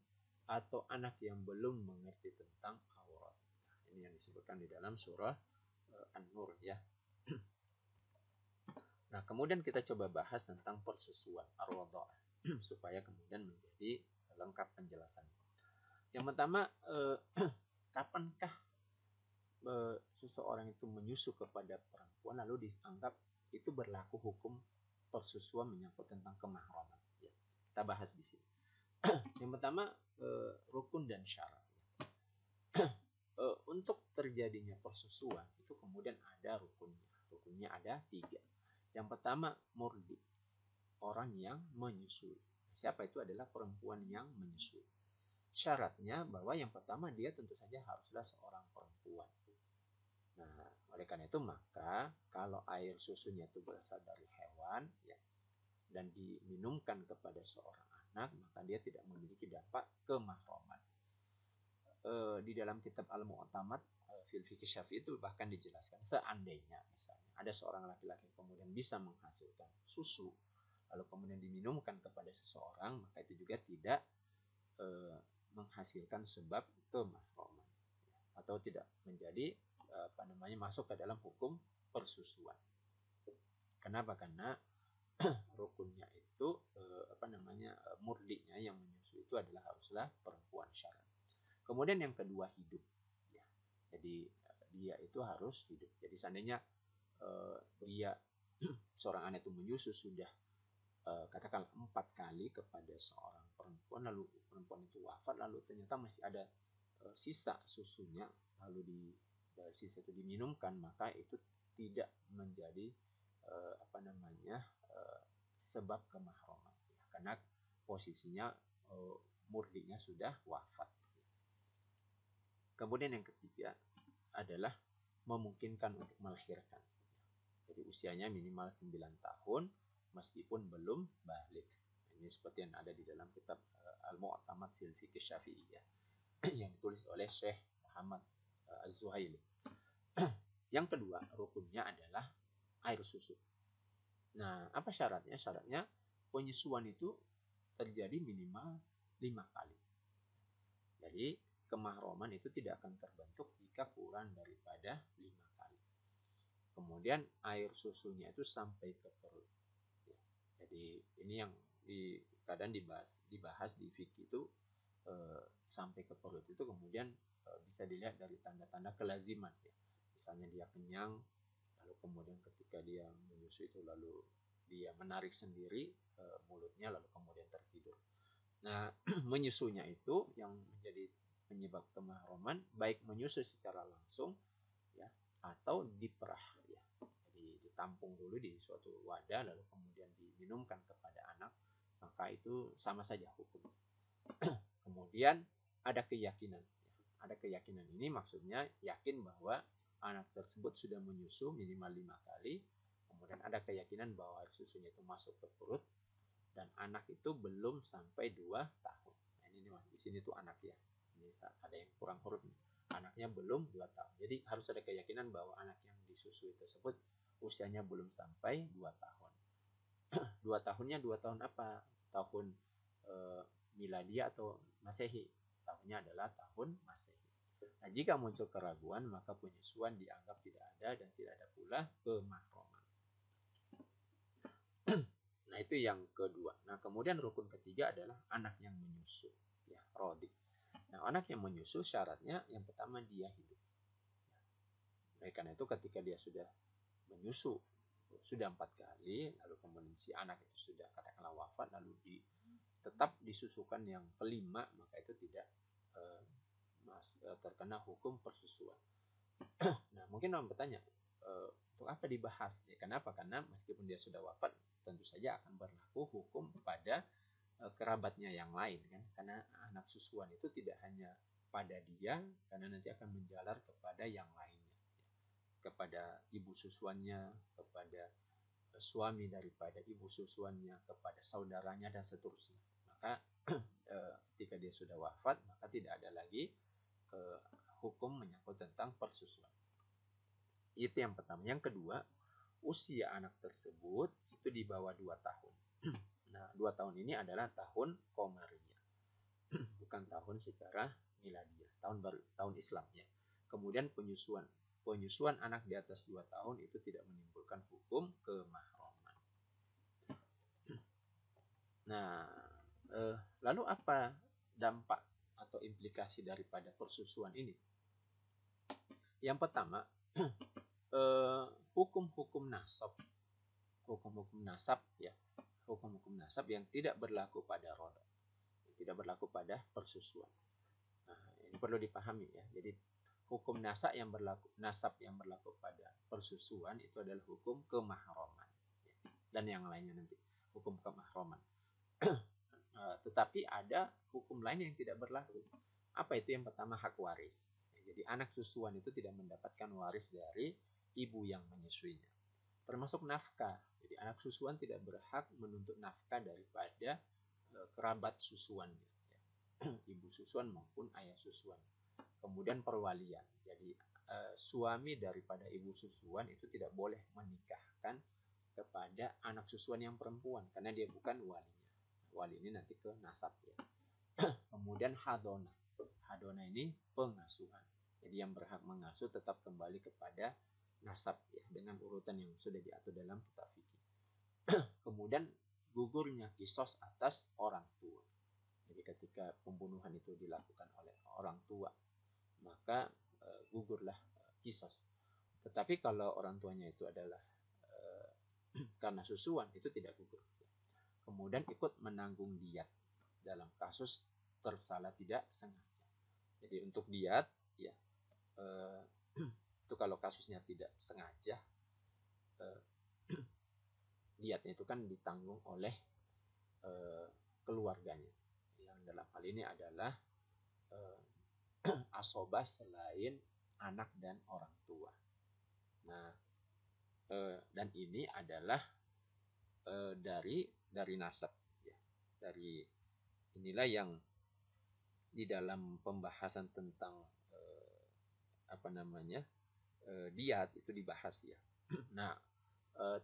atau anak yang belum mengerti tentang aurat. Ini yang disebutkan di dalam surah An-Nur, ya. Nah, kemudian kita coba bahas tentang persusuan ar-radha'ah supaya kemudian menjadi lengkap penjelasannya. Yang pertama, kapankah seseorang itu menyusu kepada perempuan lalu dianggap itu berlaku hukum persusuan menyangkut tentang kemahraman, ya. Kita bahas di sini. Yang pertama, rukun dan syarat. Untuk terjadinya persusuan itu kemudian ada rukunnya. Rukunnya ada 3. Yang pertama, murdi, orang yang menyusui. Siapa itu? Adalah perempuan yang menyusui. Syaratnya bahwa yang pertama dia tentu saja haruslah seorang perempuan. Nah, oleh karena itu maka kalau air susunya itu berasal dari hewan ya dan diminumkan kepada seorang anak, maka dia tidak memiliki dampak kemahroman. Di dalam kitab Al-Mu'tamad fil Fiqh Syafi'i itu bahkan dijelaskan seandainya misalnya ada seorang laki-laki kemudian bisa menghasilkan susu lalu kemudian diminumkan kepada seseorang, maka itu juga tidak menghasilkan sebab kemahroman atau tidak menjadi masuk ke dalam hukum persusuan. Kenapa? Karena rukunnya itu murdinya yang menyusu itu haruslah perempuan syarat. Kemudian yang kedua hidup ya. Jadi dia itu harus hidup. Jadi seandainya dia seorang anak itu menyusu sudah katakanlah 4 kali kepada seorang perempuan, lalu perempuan itu wafat, lalu ternyata masih ada sisa susunya, lalu dari sisa itu diminumkan, maka itu tidak menjadi sebab kemahroman ya, karena posisinya murdinya sudah wafat. Kemudian yang ketiga adalah memungkinkan untuk melahirkan. Jadi usianya minimal 9 tahun meskipun belum balik. Ini seperti yang ada di dalam kitab Al-Mu'tamad fil Fiqh Syafi'i ya, yang ditulis oleh Syekh Muhammad Az-Zuhaili. Yang kedua rukunnya adalah air susu. Nah, apa syaratnya? Syaratnya penyusuan itu terjadi minimal 5 kali. Jadi kemahroman itu tidak akan terbentuk jika kurang daripada 5 kali. Kemudian air susunya itu sampai ke perut. Ya. Jadi ini yang kadang dibahas di fikih itu sampai ke perut itu kemudian bisa dilihat dari tanda-tanda kelaziman ya. Misalnya dia kenyang, lalu kemudian ketika dia menyusui itu lalu dia menarik sendiri mulutnya lalu kemudian tertidur. Nah, menyusunya itu yang menjadi penyebab kemahroman baik menyusui secara langsung ya atau diperah ya. Jadi ditampung dulu di suatu wadah lalu kemudian diminumkan kepada anak, maka itu sama saja hukum. Kemudian ada keyakinan. Ada keyakinan ini maksudnya yakin bahwa anak tersebut sudah menyusu minimal 5 kali. Kemudian ada keyakinan bahwa susunya itu masuk ke perut dan anak itu belum sampai 2 tahun. Nah, ini di sini tuh anak ya. Ini ada yang kurang huruf nih. Anaknya belum 2 tahun. Jadi harus ada keyakinan bahwa anak yang disusui tersebut usianya belum sampai 2 tahun. 2 tahunnya 2 tahun apa? Tahun miladiah atau Masehi. Tahunnya adalah tahun Masehi. Nah, jika muncul keraguan, maka penyusuan dianggap tidak ada dan tidak ada pula kemahroman. Nah, itu yang kedua. Nah, kemudian rukun ketiga adalah anak yang menyusu, ya, rodi. Nah, anak yang menyusu syaratnya yang pertama dia hidup. Oleh karena itu ketika dia sudah menyusu sudah 4 kali, lalu kemudian si anak itu sudah katakanlah wafat, lalu tetap disusukan yang kelima, maka itu tidak terkena hukum persusuan. Nah, mungkin orang bertanya, untuk apa dibahas? Ya, kenapa? Karena meskipun dia sudah wafat, tentu saja akan berlaku hukum pada kerabatnya yang lain kan, karena anak susuan itu tidak hanya pada dia, karena nanti akan menjalar kepada yang lainnya, kepada ibu susuannya, kepada suami daripada ibu susuannya, kepada saudaranya dan seterusnya. Maka ketika dia sudah wafat, maka tidak ada lagi hukum menyangkut tentang persusuan. Itu yang pertama. Yang kedua, usia anak tersebut itu di bawah 2 tahun. Nah, 2 tahun ini adalah tahun Qamariyah. Bukan tahun secara miladiah, tahun baru, tahun Islam ya. Kemudian penyusuan anak di atas 2 tahun itu tidak menimbulkan hukum kemahroman. Nah, lalu apa dampak atau implikasi daripada persusuan ini? Yang pertama, hukum-hukum nasab ya, hukum-hukum nasab yang tidak berlaku pada roda, tidak berlaku pada persusuan. Nah, ini perlu dipahami ya. Jadi hukum nasab yang berlaku pada persusuan itu adalah hukum kemahroman ya. Dan yang lainnya nanti hukum kemahroman. Tetapi ada hukum lain yang tidak berlaku. Apa itu? Yang pertama hak waris. Jadi anak susuan itu tidak mendapatkan waris dari ibu yang menyusuinya. Termasuk nafkah. Jadi anak susuan tidak berhak menuntut nafkah daripada kerabat susuannya, ya. Ibu susuan maupun ayah susuan. Kemudian perwalian. Jadi suami daripada ibu susuan itu tidak boleh menikahkan kepada anak susuan yang perempuan karena dia bukan walinya. Wali ini nanti ke nasab, ya. Kemudian hadona. Hadona ini pengasuhan. Jadi yang berhak mengasuh tetap kembali kepada nasab, ya, dengan urutan yang sudah diatur dalam kitab fikih. Kemudian gugurnya kisos atas orang tua. Jadi ketika pembunuhan itu dilakukan oleh orang tua, maka gugurlah kisos. Tetapi kalau orang tuanya itu adalah karena susuan, itu tidak gugur. Kemudian ikut menanggung diat dalam kasus tersalah tidak sengaja. Jadi untuk diat, ya, itu kalau kasusnya tidak sengaja, diatnya itu kan ditanggung oleh keluarganya. Yang dalam hal ini adalah asobah selain anak dan orang tua. Nah, dan ini adalah dari nasab, ya. Dari inilah yang di dalam pembahasan tentang diat itu dibahas, ya. Nah,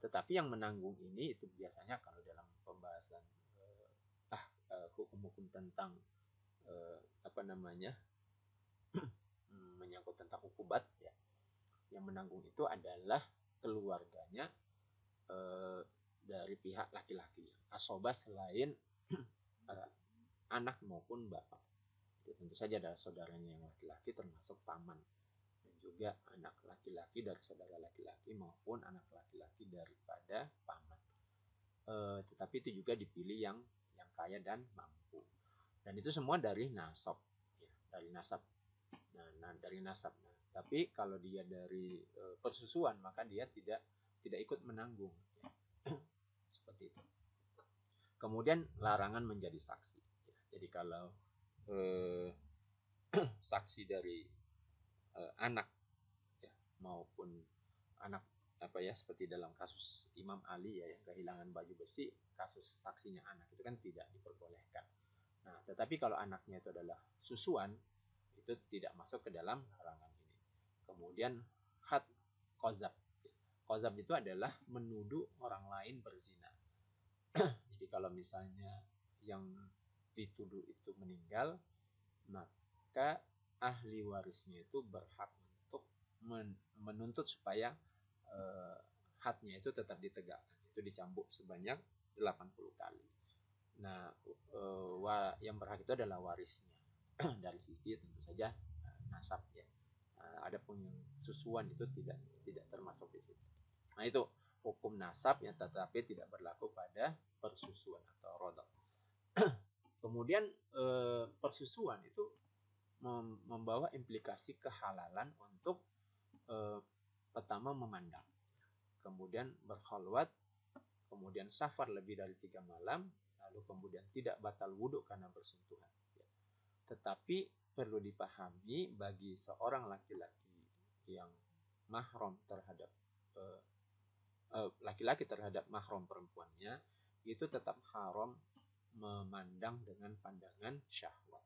tetapi yang menanggung ini itu biasanya kalau dalam pembahasan hukum-hukum tentang menyangkut tentang ukubat, ya, yang menanggung itu adalah keluarganya dari pihak laki-laki, asobah selain anak maupun bapak. Itu tentu saja adalah saudaranya yang laki-laki termasuk paman, dan juga anak laki-laki dari saudara laki-laki maupun anak laki-laki daripada paman. Tetapi itu juga dipilih yang kaya dan mampu. Dan itu semua dari nasab, ya, dari nasab. Nah, dari nasab. Nah, tapi kalau dia dari persusuan, maka dia tidak ikut menanggung, ya. Seperti itu. Kemudian larangan menjadi saksi, ya. Jadi kalau saksi dari anak, ya, maupun anak seperti dalam kasus Imam Ali, ya, yang kehilangan baju besi, kasus saksinya anak itu kan tidak diperbolehkan. Nah, tetapi kalau anaknya itu adalah susuan, itu tidak masuk ke dalam larangan ini. Kemudian had qazab. Qazab itu adalah menuduh orang lain berzina. Jadi kalau misalnya yang dituduh itu meninggal, maka ahli warisnya itu berhak untuk menuntut supaya hadnya itu tetap ditegakkan. Itu dicambuk sebanyak 80 kali. Nah, yang berhak itu adalah warisnya. Dari sisi tentu saja nasab, ya. Adapun yang susuan itu tidak termasuk di situ. Nah, itu hukum nasab yang tetapi tidak berlaku pada persusuan atau rodok. Kemudian persusuan itu membawa implikasi kehalalan untuk pertama memandang, kemudian berkhalwat, kemudian safar lebih dari 3 malam, lalu kemudian tidak batal wudhu karena bersentuhan, ya. Tetapi perlu dipahami bagi seorang laki-laki yang mahram terhadap laki-laki terhadap mahram perempuannya, itu tetap haram memandang dengan pandangan syahwat.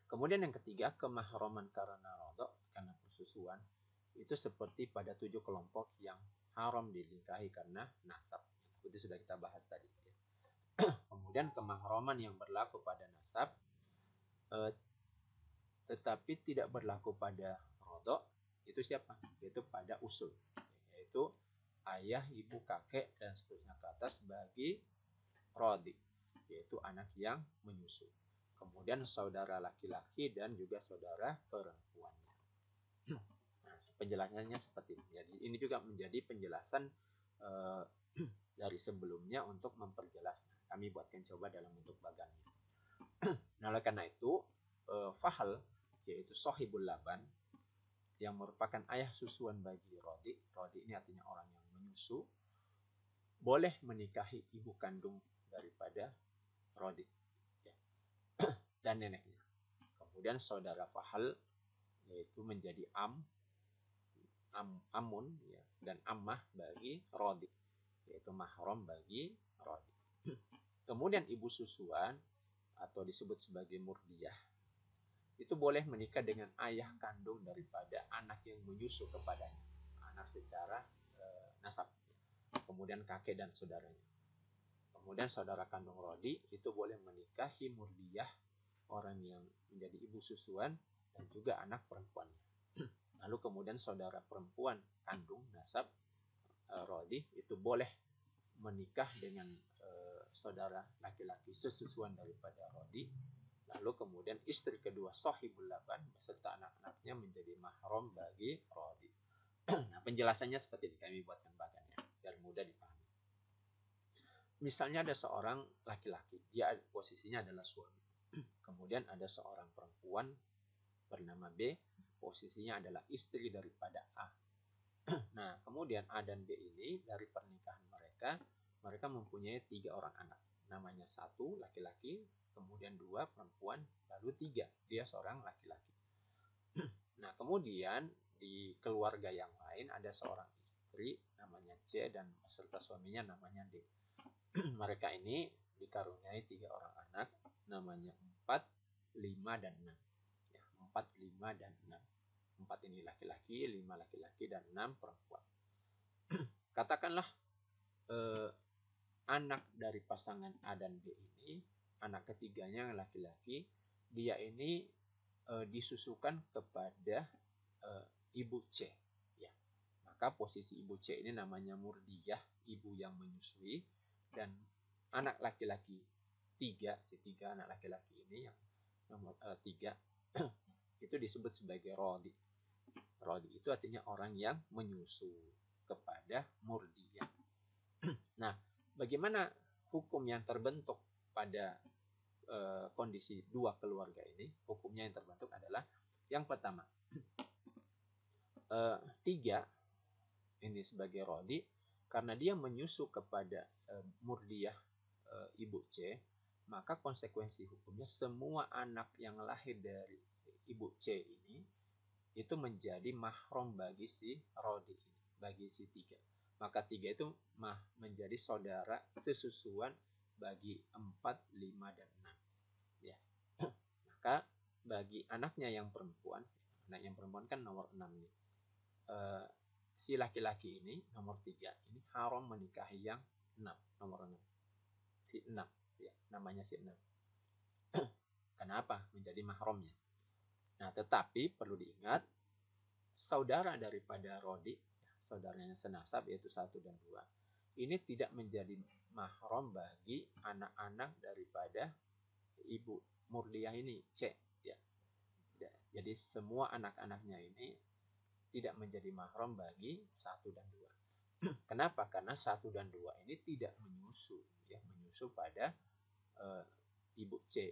Kemudian yang ketiga, kemahraman karena rodok, karena persusuan, itu seperti pada 7 kelompok yang haram dinikahi karena nasab. Itu sudah kita bahas tadi, ya. Kemudian kemahraman yang berlaku pada nasab tetapi tidak berlaku pada rodok, itu siapa? Yaitu pada usul, yaitu ayah, ibu, kakek, dan seterusnya ke atas bagi rodi, yaitu anak yang menyusu. Kemudian saudara laki-laki dan juga saudara perempuannya. Nah, penjelasannya seperti ini. Jadi ini juga menjadi penjelasan dari sebelumnya untuk memperjelas. Kami buatkan coba dalam bentuk bagannya. Nah, oleh karena itu fahal, yaitu sohibul laban, yang merupakan ayah susuan bagi rodi. Rodi ini artinya orang yang menyusu, boleh menikahi ibu kandung daripada rodi, ya, dan neneknya. kemudian saudara fahal yaitu menjadi amun ya, dan ammah bagi rodi, yaitu mahram bagi rodi. Kemudian ibu susuan atau disebut sebagai murdiah itu boleh menikah dengan ayah kandung daripada anak yang menyusu kepadanya, anak secara nasab, kemudian kakek dan saudaranya. Kemudian saudara kandung rodi itu boleh menikahi murdiah, orang yang menjadi ibu susuan, dan juga anak perempuannya. Lalu kemudian saudara perempuan kandung nasab rodi itu boleh menikah dengan saudara laki-laki sesusuan daripada rodi. Lalu kemudian istri kedua sahibul laban beserta anak-anaknya menjadi mahram bagi rodi. Nah, penjelasannya seperti ini kami buatkan bagannya biar mudah dipahami. Misalnya ada seorang laki-laki, dia posisinya adalah suami. Kemudian ada seorang perempuan bernama B, posisinya adalah istri daripada A. Nah, kemudian A dan B ini dari pernikahan mereka mempunyai 3 orang anak. Namanya 1 laki-laki, kemudian 2 perempuan, lalu 3 dia seorang laki-laki. Nah, kemudian di keluarga yang lain ada seorang istri namanya C dan beserta suaminya namanya D. Mereka ini dikaruniai 3 orang anak namanya 4, 5, dan 6. Ya, 4, 5, dan 6. 4 ini laki-laki, 5 laki-laki, dan 6 perempuan. Katakanlah anak dari pasangan A dan B ini, anak ketiganya laki-laki, dia ini disusukan kepada ibu C. Ya. Maka posisi ibu C ini namanya murdiah, ibu yang menyusui, dan anak laki-laki 3, si 3 anak laki-laki ini yang nomor 3 itu disebut sebagai rodi. Rodi itu artinya orang yang menyusu kepada murdiah. Nah, bagaimana hukum yang terbentuk pada kondisi 2 keluarga ini? Hukumnya yang terbentuk adalah yang pertama, 3 ini sebagai rodi karena dia menyusu kepada murdiah ibu C, maka konsekuensi hukumnya semua anak yang lahir dari ibu C ini itu menjadi mahram bagi si rodi ini, bagi si 3. Maka 3 itu menjadi saudara sesusuan bagi 4, 5, dan 6. Ya. Maka bagi anaknya yang perempuan, anak yang perempuan kan nomor 6 nih. Si laki-laki ini nomor 3 ini haram menikahi yang 6, nomor 6. Si 6 ya, namanya si 6. Kenapa menjadi mahramnya? Nah, tetapi perlu diingat saudara daripada rodi, saudaranya senasab yaitu 1 dan 2, ini tidak menjadi mahram bagi anak-anak daripada ibu murdiah ini C ya. Jadi semua anak-anaknya ini tidak menjadi mahram bagi 1 dan 2. Kenapa? Karena 1 dan 2 ini tidak menyusu ya, menyusu pada ibu C,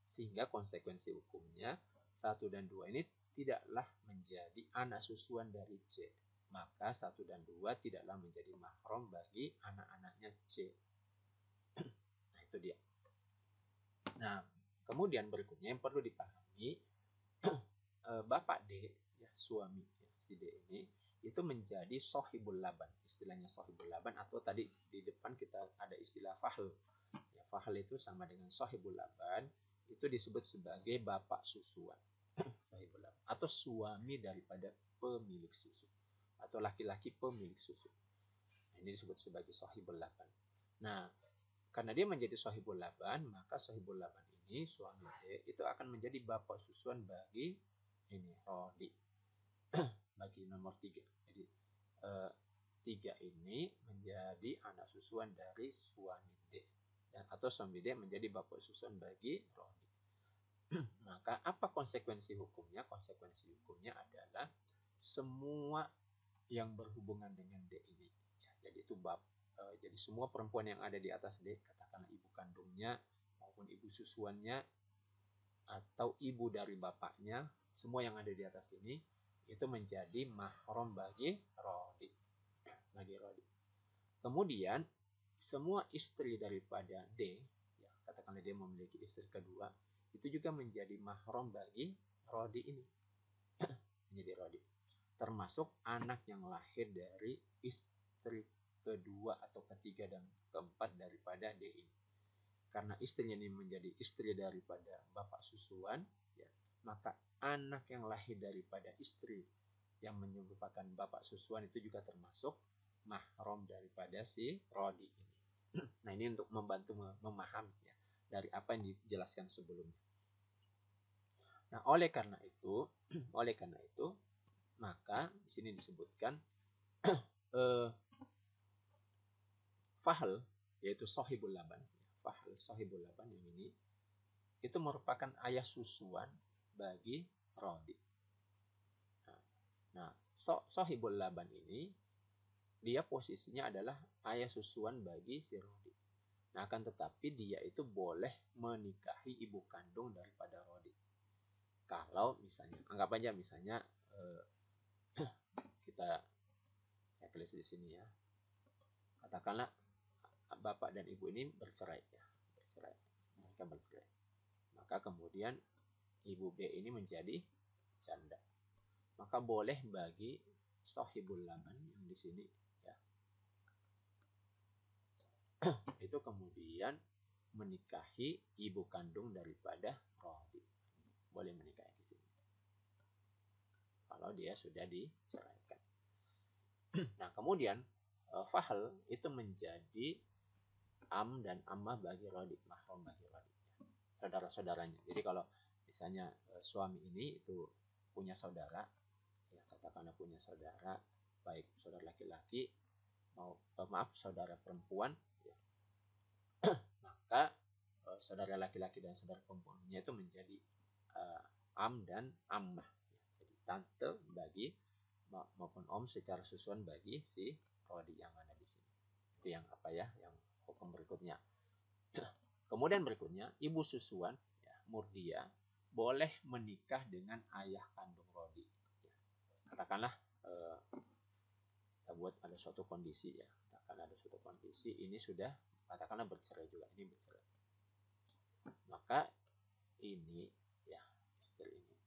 sehingga konsekuensi hukumnya 1 dan 2 ini tidaklah menjadi anak susuan dari C. Maka 1 dan 2 tidaklah menjadi mahram bagi anak-anaknya C. Nah, itu dia. Nah, kemudian berikutnya yang perlu dipahami, Bapak D, ya, suami ya, si D ini, itu menjadi sohibul laban. Istilahnya sohibul laban, atau tadi di depan kita ada istilah fahl. Ya, fahl itu sama dengan sohibul laban, itu disebut sebagai bapak susuan. Atau suami daripada pemilik susu, atau laki-laki pemilik susu. Nah, ini disebut sebagai sahibul laban. Nah, karena dia menjadi sahibul laban, maka sahibul laban ini suami D itu akan menjadi bapak susuan bagi ini rodi, bagi nomor 3. Jadi 3 ini menjadi anak susuan dari suami D, dan atau suami D menjadi bapak susuan bagi rodi. Maka apa konsekuensi hukumnya? Konsekuensi hukumnya adalah semua yang berhubungan dengan D ini. Ya, jadi itu jadi semua perempuan yang ada di atas D, katakanlah ibu kandungnya maupun ibu susuannya atau ibu dari bapaknya, semua yang ada di atas ini itu menjadi mahram bagi rodi. Kemudian semua istri daripada D, ya, katakanlah dia memiliki istri kedua, itu juga menjadi mahram bagi rodi ini. Menjadi rodi. Termasuk anak yang lahir dari istri kedua atau ketiga dan keempat daripada D ini. Karena istrinya ini menjadi istri daripada bapak susuan, ya, maka anak yang lahir daripada istri yang merupakan bapak susuan itu juga termasuk mahram daripada si rodi ini. Nah, ini untuk membantu memahami ya, dari apa yang dijelaskan sebelumnya. Nah, oleh karena itu, maka di sini disebutkan Fahl, yaitu Sahibul Laban. Fahl Sahibul Laban yang ini itu merupakan ayah susuan bagi Rodi. Nah, Sahibul Laban ini dia posisinya adalah ayah susuan bagi si Rodi. Nah, akan tetapi dia itu boleh menikahi ibu kandung daripada Rodi. Kalau misalnya, anggap aja misalnya kita tulis di sini ya. Katakanlah bapak dan ibu ini bercerai ya, mereka bercerai. Maka kemudian ibu B ini menjadi janda. Maka boleh bagi Sahibul Laban yang di sini ya, itu kemudian menikahi ibu kandung daripada Rodi. Boleh menikahi di sini. Kalau dia sudah diceraikan. Nah, kemudian Fahl itu menjadi am dan ammah bagi Rodi, mahram bagi Rodi, saudara-saudaranya. Jadi kalau misalnya suami ini itu punya saudara, ya katakanlah punya saudara, baik saudara laki-laki saudara perempuan, ya, maka saudara laki-laki dan saudara perempuannya itu menjadi am dan ammah, ya. Jadi tante bagi maupun om secara susuan bagi si Rodi yang ada di sini. Itu yang apa ya, yang hukum berikutnya. Kemudian berikutnya, ibu susuan, ya, murdia, boleh menikah dengan ayah kandung Rodi. Ya. Katakanlah kita buat ada suatu kondisi ya, katakanlah ada suatu kondisi ini sudah katakanlah bercerai juga, ini bercerai. Maka ini ya, istri ini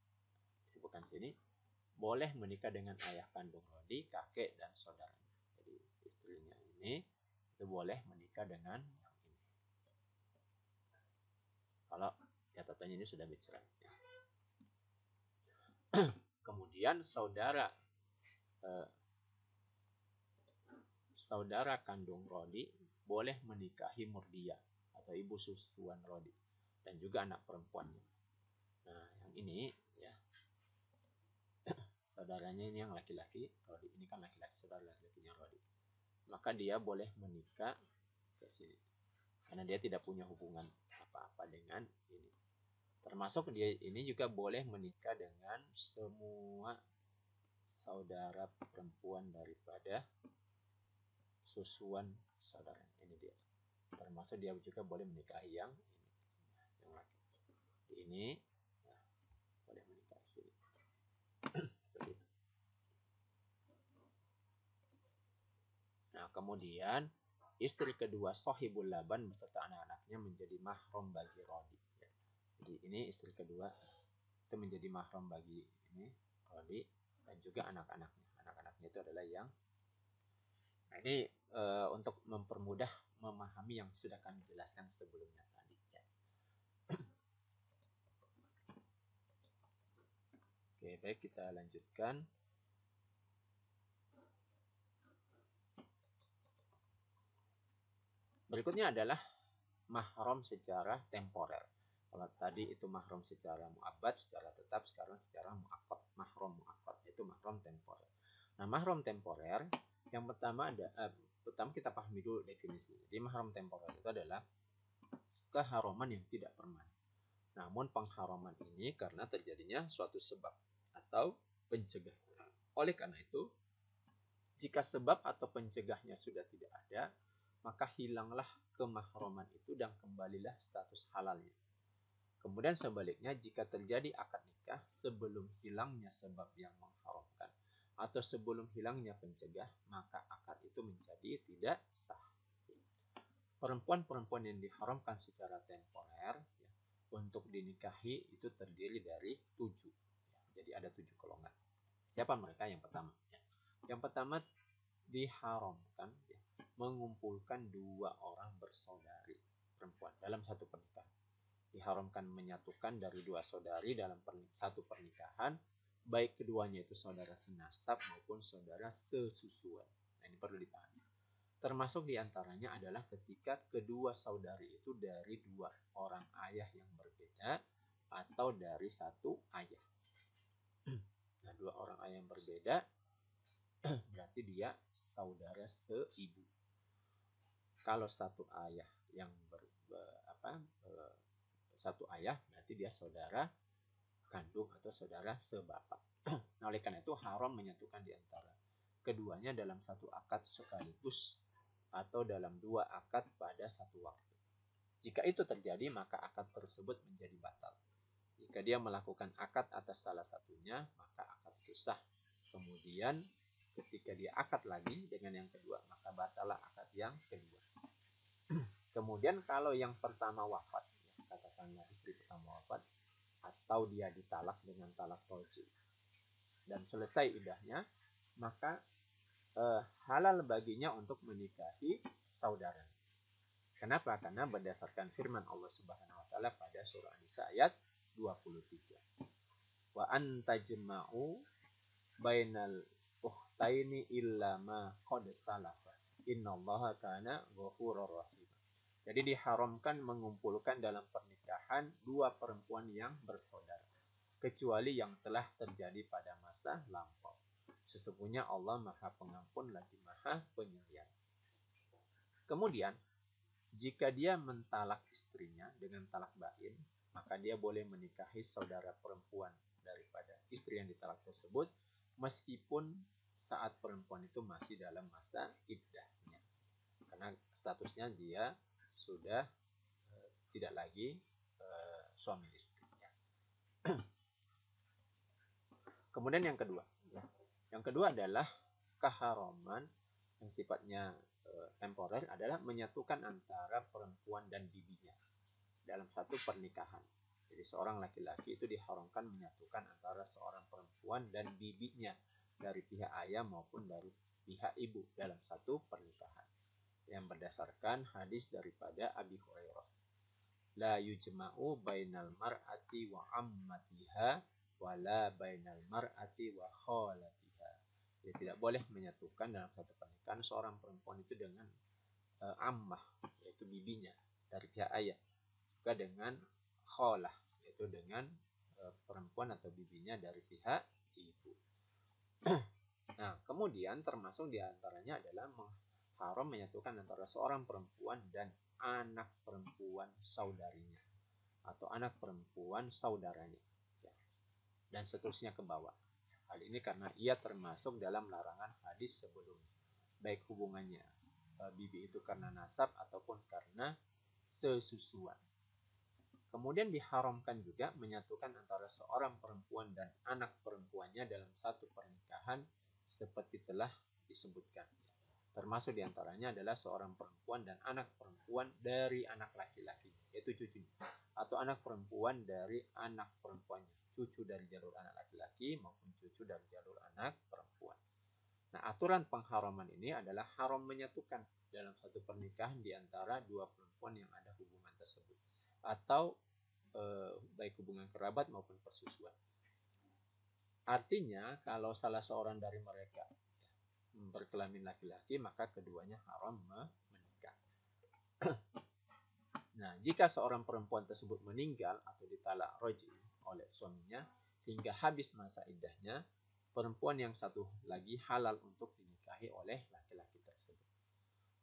disebutkan sini boleh menikah dengan ayah kandung Rodi, kakek dan saudaranya. Jadi istrinya ini itu boleh menikah dengan yang ini. Kalau catatannya ini sudah bercerai. Ya. Kemudian saudara kandung Rodi boleh menikahi murdia atau ibu susuan Rodi dan juga anak perempuannya. Nah, yang ini ya, saudaranya ini yang laki-laki, Rodi ini kan laki-laki, saudara laki-lakinya Rodi. Maka dia boleh menikah ke sini karena dia tidak punya hubungan apa-apa dengan ini. Termasuk dia ini juga boleh menikah dengan semua saudara perempuan daripada susuan saudara. Ini dia. Termasuk dia juga boleh menikahi yang ini, yang laki. Ini ya, boleh menikahi sini. Seperti itu. Nah, kemudian istri kedua Sahibul Laban beserta anak-anaknya menjadi mahram bagi Rodi. Ya. Jadi ini istri kedua itu menjadi mahram bagi ini Rodi dan juga anak-anaknya. Anak-anaknya itu adalah yang ini untuk mempermudah memahami yang sudah kami jelaskan sebelumnya tadi. Ya. Oke, baik kita lanjutkan. Berikutnya adalah mahram secara temporer. Kalau tadi itu mahram secara mu'abbad, secara tetap, sekarang secara mu'akkad. Mahram mu'akkad itu mahram temporer. Nah, mahram temporer yang pertama pertama kita pahami dulu definisinya. Jadi mahram temporer itu adalah keharaman yang tidak permanen. Namun pengharaman ini karena terjadinya suatu sebab atau pencegah. Oleh karena itu, jika sebab atau pencegahnya sudah tidak ada, maka hilanglah kemahraman itu dan kembalilah status halalnya. Kemudian sebaliknya, jika terjadi akad nikah sebelum hilangnya sebab yang mengharamkan atau sebelum hilangnya pencegah, maka akad itu menjadi tidak sah. Perempuan-perempuan yang diharamkan secara temporer, ya, untuk dinikahi itu terdiri dari 7. Jadi ada 7 golongan. Siapa mereka? Yang pertama. Yang pertama diharamkan mengumpulkan 2 orang bersaudari perempuan dalam satu pernikahan. Diharamkan menyatukan dari 2 saudari dalam satu pernikahan, baik keduanya itu saudara senasab maupun saudara sesusuan. Nah, ini perlu dipahami. Termasuk diantaranya adalah ketika kedua saudari itu dari 2 orang ayah yang berbeda atau dari satu ayah. Nah, 2 orang ayah yang berbeda berarti dia saudara seibu. Kalau satu ayah yang satu ayah berarti dia saudara kandung atau saudara sebapak. Nah, oleh karena itu haram menyatukan di antara keduanya dalam satu akad sekaligus atau dalam 2 akad pada satu waktu. Jika itu terjadi, maka akad tersebut menjadi batal. Jika dia melakukan akad atas salah satunya, maka akad itu sah. Kemudian ketika dia akad lagi dengan yang kedua, maka batalah akad yang kedua. Kemudian kalau yang pertama wafat, katakanlah istri pertama wafat, atau dia ditalak dengan talak raj'i dan selesai idahnya, maka halal baginya untuk menikahi saudara. Kenapa? Karena berdasarkan firman Allah Subhanahu wa taala pada surah An-Nisa ayat 23. Wa antajma'u bainal ukhtaini illa ma qad salafa. Innallaha kana ghafurur rahim. Jadi diharamkan mengumpulkan dalam pernikahan 2 perempuan yang bersaudara, kecuali yang telah terjadi pada masa lampau. Sesungguhnya Allah Maha Pengampun lagi Maha Penyayang. Kemudian, jika dia mentalak istrinya dengan talak bain, maka dia boleh menikahi saudara perempuan daripada istri yang ditalak tersebut, meskipun saat perempuan itu masih dalam masa iddahnya. Karena statusnya dia sudah tidak lagi suami istri. Kemudian yang kedua. Yang kedua adalah keharaman yang sifatnya temporer adalah menyatukan antara perempuan dan bibinya dalam satu pernikahan. Jadi seorang laki-laki itu diharamkan menyatukan antara seorang perempuan dan bibinya dari pihak ayah maupun dari pihak ibu dalam satu pernikahan. Yang berdasarkan hadis daripada Abi Hurairah. La yujma'u bainal mar'ati wa ammatiha wa la bainal mar'ati wa khalatiha. Ya, tidak boleh menyatukan dalam satu pernikahan seorang perempuan itu dengan ammah, yaitu bibinya dari pihak ayah, juga dengan khalah, yaitu dengan perempuan atau bibinya dari pihak ibu. Nah, kemudian termasuk diantaranya adalah haram menyatukan antara seorang perempuan dan anak perempuan saudarinya atau anak perempuan saudaranya, ya. Dan seterusnya ke bawah. Hal ini karena ia termasuk dalam larangan hadis sebelumnya, baik hubungannya bibi itu karena nasab ataupun karena sesusuan. Kemudian diharamkan juga menyatukan antara seorang perempuan dan anak perempuannya dalam satu pernikahan seperti telah disebutkan. Termasuk diantaranya adalah seorang perempuan dan anak perempuan dari anak laki-laki, yaitu cucunya, atau anak perempuan dari anak perempuannya, cucu dari jalur anak laki-laki maupun cucu dari jalur anak perempuan. Nah, aturan pengharaman ini adalah haram menyatukan dalam satu pernikahan di antara 2 perempuan yang ada hubungan tersebut, atau baik hubungan kerabat maupun persusuan. Artinya, kalau salah seorang dari mereka berkelamin laki-laki, maka keduanya haram menikah. Nah, jika seorang perempuan tersebut meninggal atau ditalak raj'i oleh suaminya hingga habis masa iddahnya, perempuan yang satu lagi halal untuk dinikahi oleh laki-laki tersebut.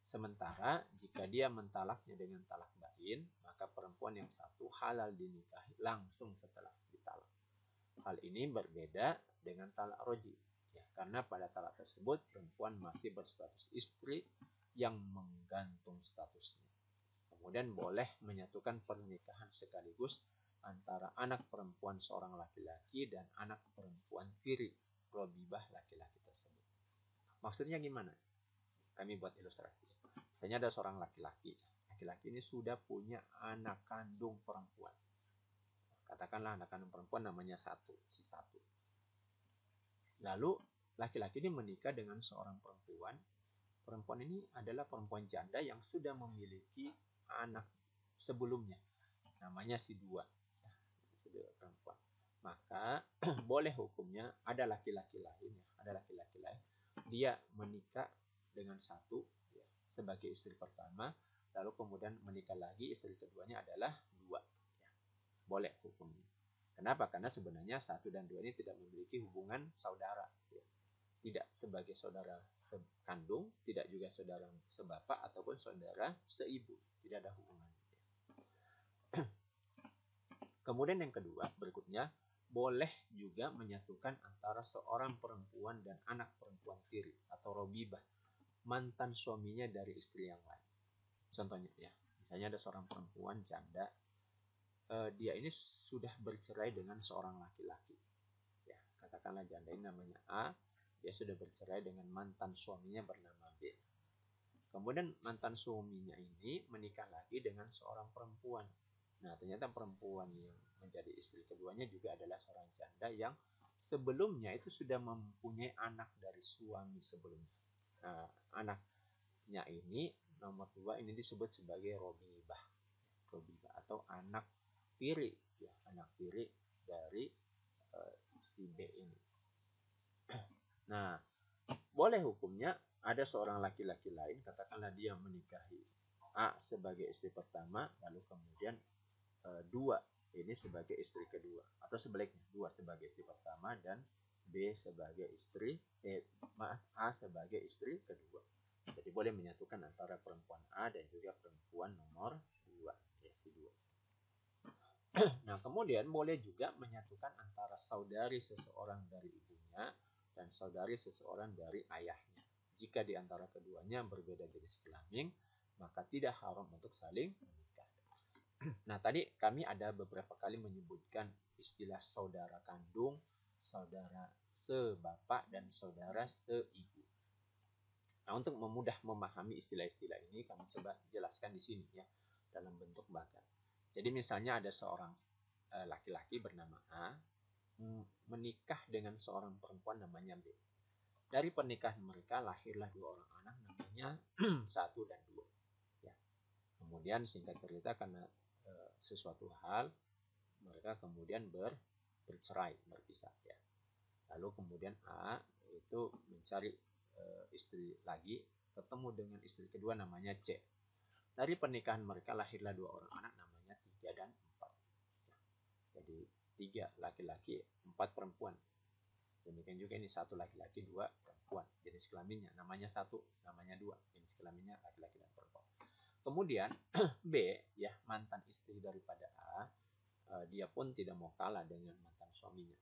Sementara jika dia mentalaknya dengan talak bain, maka perempuan yang satu halal dinikahi langsung setelah ditalak. Hal ini berbeda dengan talak raj'i, ya, karena pada talak tersebut perempuan masih berstatus istri yang menggantung statusnya. Kemudian boleh menyatukan pernikahan sekaligus antara anak perempuan seorang laki-laki dan anak perempuan tiri robibah laki-laki tersebut. Maksudnya gimana? Kami buat ilustrasi. Misalnya ada seorang laki-laki. Laki-laki ini sudah punya anak kandung perempuan. Katakanlah anak kandung perempuan namanya si satu. Lalu laki-laki ini menikah dengan seorang perempuan. Perempuan ini adalah perempuan janda yang sudah memiliki anak sebelumnya. Namanya si dua. Sudah perempuan. Maka boleh hukumnya ada laki-laki lain. Dia menikah dengan satu ya, sebagai istri pertama. Lalu kemudian menikah lagi, istri keduanya adalah dua. Ya, boleh hukumnya. Kenapa? Karena sebenarnya satu dan dua ini tidak memiliki hubungan saudara. Ya. Tidak sebagai saudara kandung, tidak juga saudara sebapak ataupun saudara seibu. Tidak ada hubungan. Kemudian yang kedua, berikutnya, boleh juga menyatukan antara seorang perempuan dan anak perempuan tiri atau robibah, mantan suaminya dari istri yang lain. Contohnya ya, misalnya ada seorang perempuan janda, dia ini sudah bercerai dengan seorang laki-laki. Ya, katakanlah janda ini namanya A, dia sudah bercerai dengan mantan suaminya bernama B. Kemudian mantan suaminya ini menikah lagi dengan seorang perempuan. Nah, ternyata perempuan yang menjadi istri keduanya juga adalah seorang janda yang sebelumnya itu sudah mempunyai anak dari suami sebelumnya. Nah, anaknya ini nomor 2 ini disebut sebagai robibah atau anak tiri, ya, anak tiri dari si B ini. Nah, boleh hukumnya ada seorang laki-laki lain, katakanlah dia menikahi A sebagai istri pertama, lalu kemudian dua ini sebagai istri kedua, atau sebaliknya dua sebagai istri pertama dan B sebagai istri A sebagai istri kedua. Jadi boleh menyatukan antara perempuan A dan juga perempuan nomor 2, ya, si 2. Nah, kemudian boleh juga menyatukan antara saudari seseorang dari ibunya dan saudari seseorang dari ayahnya. Jika di antara keduanya berbeda jenis kelamin, maka tidak haram untuk saling menikah. Nah, tadi kami ada beberapa kali menyebutkan istilah saudara kandung, saudara sebapak, dan saudara seibu. Nah, untuk memudah memahami istilah-istilah ini, kami coba jelaskan di sini ya, dalam bentuk bahkan. Jadi misalnya ada seorang laki-laki bernama A menikah dengan seorang perempuan namanya B. Dari pernikahan mereka lahirlah dua orang anak namanya 1 dan 2. Ya. Kemudian singkat cerita karena sesuatu hal mereka kemudian bercerai, berpisah ya. Lalu kemudian A itu mencari istri lagi, ketemu dengan istri kedua namanya C. Dari pernikahan mereka lahirlah dua orang anak namanya 3 dan 4. Jadi 3 laki-laki, 4 perempuan. Demikian juga ini 1 laki-laki, 2 perempuan. Jenis kelaminnya namanya 1, namanya 2. Jenis kelaminnya laki-laki dan perempuan. Kemudian B ya, mantan istri daripada A, dia pun tidak mau kalah dengan mantan suaminya.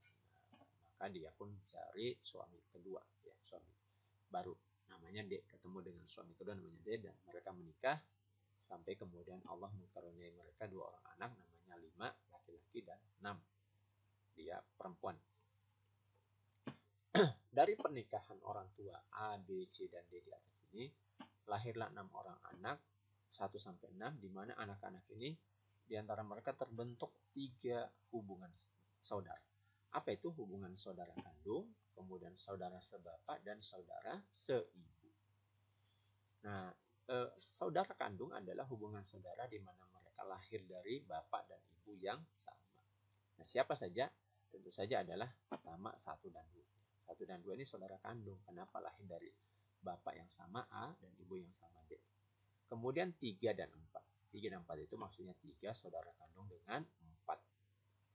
Nah, maka dia pun cari suami kedua ya, suami baru namanya D, ketemu dengan suami kedua namanya D, dan mereka menikah sampai kemudian Allah mengkaruniai mereka 2 orang anak namanya 5 laki-laki dan 6 dia perempuan. Dari pernikahan orang tua A, B, C, dan D di atas ini lahirlah 6 orang anak 1 sampai 6, di mana anak-anak ini di antara mereka terbentuk 3 hubungan saudara. Apa itu? Hubungan saudara kandung, kemudian saudara sebapak, dan saudara seibu. Nah, saudara kandung adalah hubungan saudara di mana mereka lahir dari bapak dan ibu yang sama. Nah, siapa saja? Tentu saja adalah pertama 1 dan 2. 1 dan 2 ini saudara kandung. Kenapa? Lahir dari bapak yang sama A dan ibu yang sama D. Kemudian 3 dan 4. 3 dan 4 itu maksudnya 3 saudara kandung dengan 4.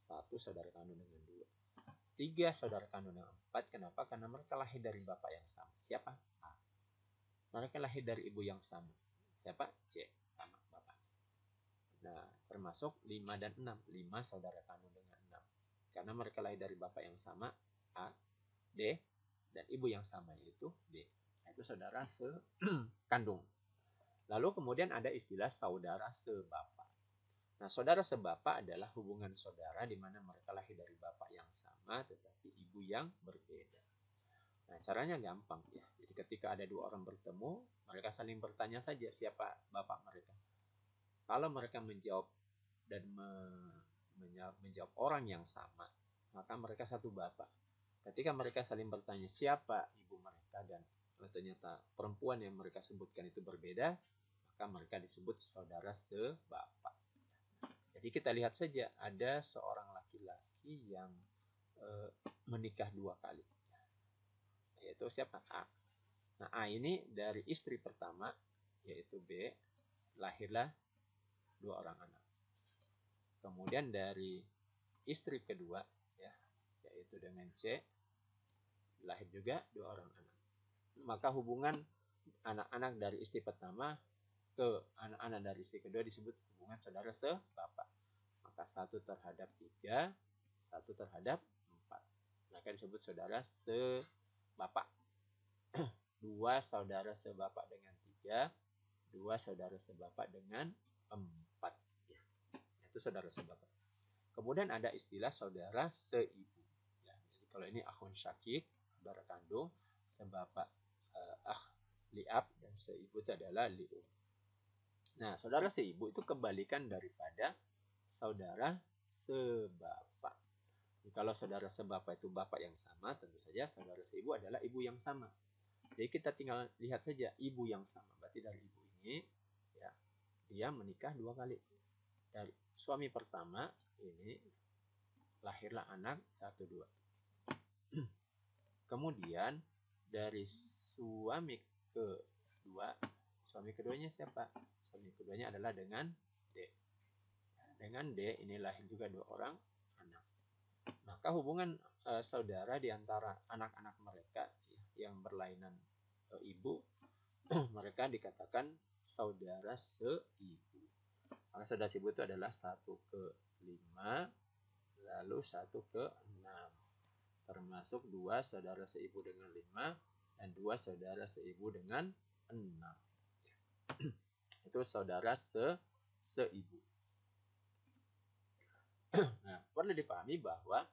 1 saudara kandung dengan 2. 3 saudara kandung dengan 4. Kenapa? Karena mereka lahir dari bapak yang sama. Siapa? A. Mereka lahir dari ibu yang sama. Siapa? C. Sama bapak. Nah, termasuk 5 dan 6. 5 saudara kandung dengan 6. Karena mereka lahir dari bapak yang sama, A, D, dan ibu yang sama yaitu D. Itu saudara sekandung. Lalu kemudian ada istilah saudara sebapak. Nah, saudara sebapak adalah hubungan saudara di mana mereka lahir dari bapak yang sama tetapi ibu yang berbeda. Nah, caranya gampang ya. Jadi ketika ada 2 orang bertemu, mereka saling bertanya saja siapa bapak mereka. Kalau mereka menjawab dan menjawab orang yang sama, maka mereka satu bapak. Ketika mereka saling bertanya siapa ibu mereka dan ternyata perempuan yang mereka sebutkan itu berbeda, maka mereka disebut saudara sebapak. Jadi kita lihat saja ada seorang laki-laki yang menikah 2 kali, yaitu siapa? A. Nah, A ini dari istri pertama, yaitu B, lahirlah 2 orang anak. Kemudian dari istri kedua, ya, yaitu dengan C, lahir juga 2 orang anak. Maka hubungan anak-anak dari istri pertama ke anak-anak dari istri kedua disebut hubungan saudara sebapak. Maka 1 terhadap 3, 1 terhadap 4. Maka disebut saudara sebapak. 2 saudara sebapak dengan 3, 2 saudara sebapak dengan 4. Ya, itu saudara sebapak. Kemudian ada istilah saudara seibu. Ya, jadi kalau ini akhun syakik, saudara kandung, sebapak liab, dan seibu itu adalah lium. Nah, saudara seibu itu kebalikan daripada saudara sebapak. Jadi, kalau saudara sebapak itu bapak yang sama, tentu saja saudara seibu adalah ibu yang sama. Jadi kita tinggal lihat saja ibu yang sama. Berarti dari ibu ini, ya, dia menikah 2 kali. Dari suami pertama ini lahirlah anak 1, 2. Kemudian dari suami kedua, suami keduanya siapa? Suami keduanya adalah dengan D. Dengan D ini lahir juga 2 orang anak. Maka hubungan saudara di antara anak-anak mereka yang berlainan ibu, mereka dikatakan saudara seibu. Karena saudara seibu itu adalah 1 ke 5, lalu 1 ke 6. Termasuk 2 saudara seibu dengan 5 dan 2 saudara seibu dengan 6. Itu saudara seibu. Nah, perlu dipahami bahwa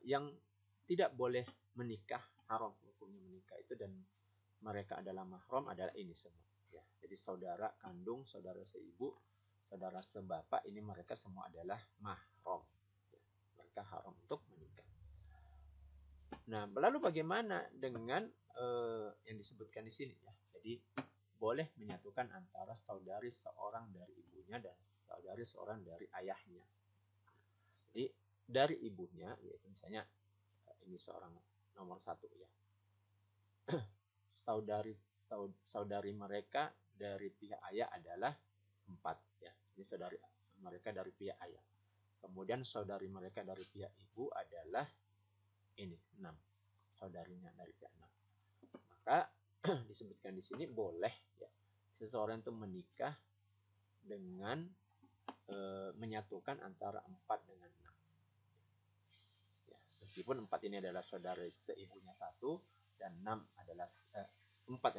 yang tidak boleh menikah, haram hukumnya menikah itu, dan mereka adalah mahram adalah ini semua. Ya, jadi saudara kandung, saudara seibu, saudara sebapak, ini mereka semua adalah mahram. Ya, mereka haram untuk menikah. Nah, lalu bagaimana dengan yang disebutkan di sini, ya? Jadi boleh menyatukan antara saudari seorang dari ibunya dan saudari seorang dari ayahnya. Jadi dari ibunya, yaitu misalnya ini seorang nomor 1, ya. Saudari mereka dari pihak ayah adalah 4, ya. Ini saudari mereka dari pihak ayah. Kemudian saudari mereka dari pihak ibu adalah ini 6. Saudarinya dari pihak 6. Maka disebutkan di sini boleh, ya, seseorang itu menikah dengan menyatukan antara 4 dengan 6. Ya, meskipun 4 ini adalah saudara seibunya 1 dan 4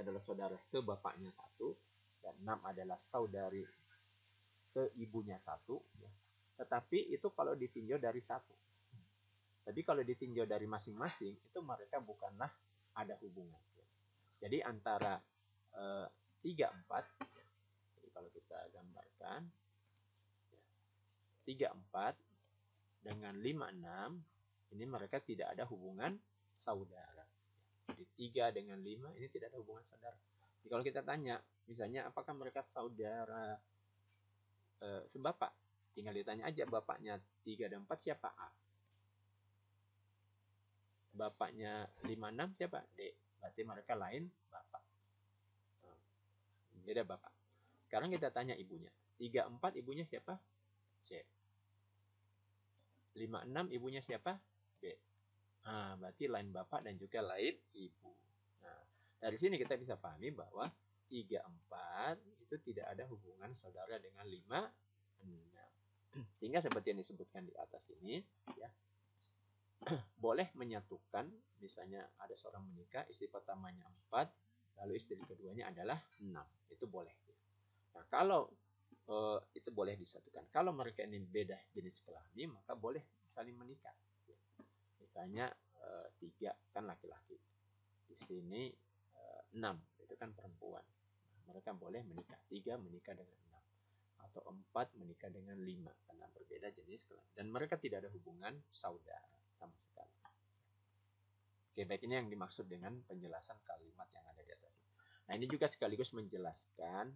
adalah saudara sebapaknya 1 dan 6 adalah saudari seibunya 1, ya. Tetapi itu kalau ditinjau dari 1. Tapi kalau ditinjau dari masing-masing, itu mereka bukanlah ada hubungan. Ya. Jadi antara 3, 4, ya. Jadi kalau kita gambarkan, ya, 3, 4 dengan 5, 6, ini mereka tidak ada hubungan saudara. Jadi 3 dengan 5 ini tidak ada hubungan saudara. Jadi kalau kita tanya, misalnya apakah mereka saudara sebapak? Tinggal ditanya aja, bapaknya 3 dan 4 siapa? A. Bapaknya 5, 6 siapa? D. Berarti mereka lain bapak. Beda bapak. Sekarang kita tanya ibunya. 3, 4 ibunya siapa? C. 5, 6 ibunya siapa? B. Nah, berarti lain bapak dan juga lain ibu. Nah, dari sini kita bisa pahami bahwa 3, 4 itu tidak ada hubungan saudara dengan 5, 6. Sehingga seperti yang disebutkan di atas ini, ya, boleh menyatukan, misalnya ada seorang menikah, istri pertamanya 4, lalu istri keduanya adalah 6. Itu boleh. Nah, kalau itu boleh disatukan. Kalau mereka ini beda jenis kelamin, maka boleh saling menikah. Misalnya 3 kan laki-laki, di sini 6 itu kan perempuan. Mereka boleh menikah, 3 menikah dengan 6. atau 4 menikah dengan 5 karena berbeda jenis kelamin dan mereka tidak ada hubungan saudara sama sekali. Oke, baik, ini yang dimaksud dengan penjelasan kalimat yang ada di atas. Nah, ini juga sekaligus menjelaskan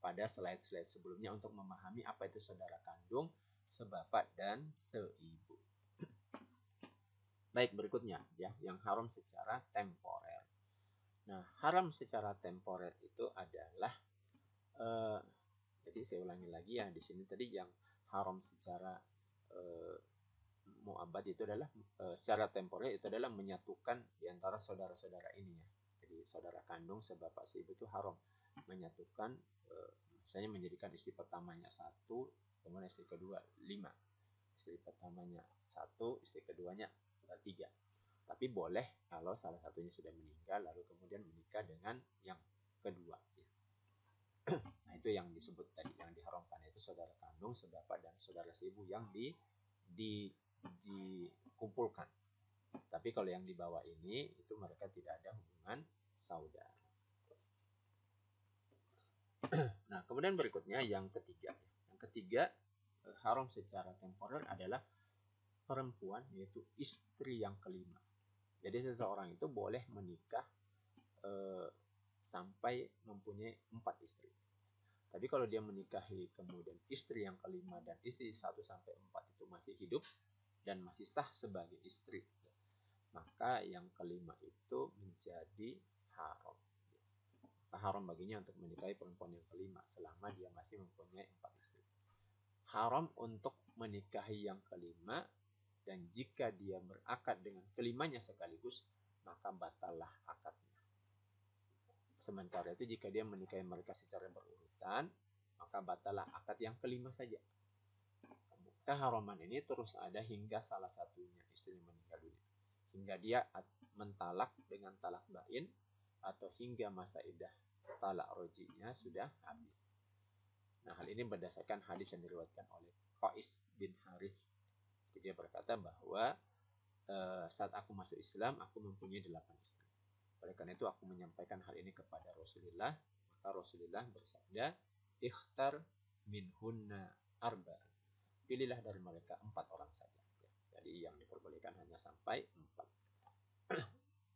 pada slide-slide sebelumnya untuk memahami apa itu saudara kandung, sebapak dan seibu. Baik, berikutnya ya, yang haram secara temporer. Nah, haram secara temporer itu adalah jadi saya ulangi lagi ya, di sini tadi yang haram secara mu'abbad itu adalah secara temporer itu adalah menyatukan di antara saudara-saudara ini ya. Jadi saudara kandung sebapak seibu itu haram menyatukan, misalnya menjadikan istri pertamanya 1, kemudian istri kedua 5, istri pertamanya 1, istri keduanya 3. Tapi boleh kalau salah satunya sudah meninggal lalu kemudian menikah dengan yang kedua ya. Nah, itu yang disebut tadi, yang diharamkan itu saudara kandung, sebapak dan saudara seibu yang dikumpulkan. Tapi kalau yang di bawah ini itu mereka tidak ada hubungan saudara. Nah, kemudian berikutnya yang ketiga. Yang ketiga, haram secara temporer adalah perempuan, yaitu istri yang kelima. Jadi seseorang itu boleh menikah sampai mempunyai 4 istri. Tapi kalau dia menikahi kemudian istri yang kelima dan istri 1 sampai 4 itu masih hidup dan masih sah sebagai istri, maka yang kelima itu menjadi haram. Haram baginya untuk menikahi perempuan yang kelima selama dia masih mempunyai 4 istri. Haram untuk menikahi yang kelima, dan jika dia berakad dengan kelimanya sekaligus, maka batallah akadnya. Sementara itu jika dia menikahi mereka secara berurutan, maka batallah akad yang kelima saja. Keharaman ini terus ada hingga salah satunya istri meninggal dunia, hingga dia mentalak dengan talak bain, atau hingga masa iddah talak rojinya sudah habis. Nah, hal ini berdasarkan hadis yang diriwayatkan oleh Qais bin Haris. Dia berkata bahwa saat aku masuk Islam, aku mempunyai 8 istri. Oleh karena itu aku menyampaikan hal ini kepada Rasulullah, maka Rasulullah bersabda, ikhtar minhunna arba. Pilihlah dari mereka 4 orang saja. Jadi yang diperbolehkan hanya sampai 4.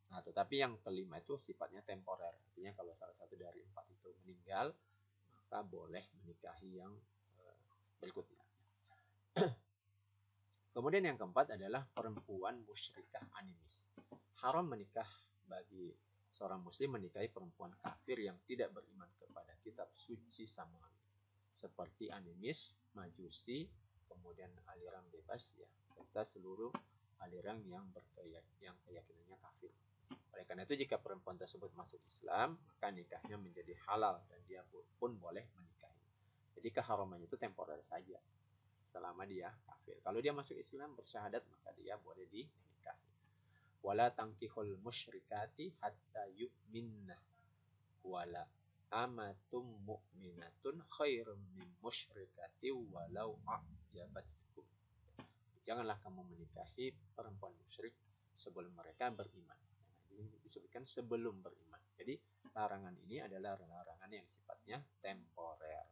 Nah, tetapi yang kelima itu sifatnya temporer. Artinya kalau salah satu dari 4 itu meninggal, maka boleh menikahi yang berikutnya. Kemudian yang keempat adalah perempuan musyrikah animis. Haram menikah bagi seorang muslim menikahi perempuan kafir yang tidak beriman kepada kitab suci samawi, seperti animis, majusi, kemudian aliran bebas ya, serta seluruh aliran yang keyakinannya kafir. Oleh karena itu jika perempuan tersebut masuk Islam, maka nikahnya menjadi halal dan dia pun boleh menikahi. Jadi keharaman itu temporer saja selama dia kafir. Kalau dia masuk Islam bersyahadat, maka dia boleh dinikahi. Wala tankihul musyrikati hatta yu'minna wala amatum mu'minatun khairum min musyrikati walau a'jabatkum. Janganlah kamu menikahi perempuan musyrik sebelum mereka beriman. Ini disebutkan sebelum beriman. Jadi larangan ini adalah larangan yang sifatnya temporer.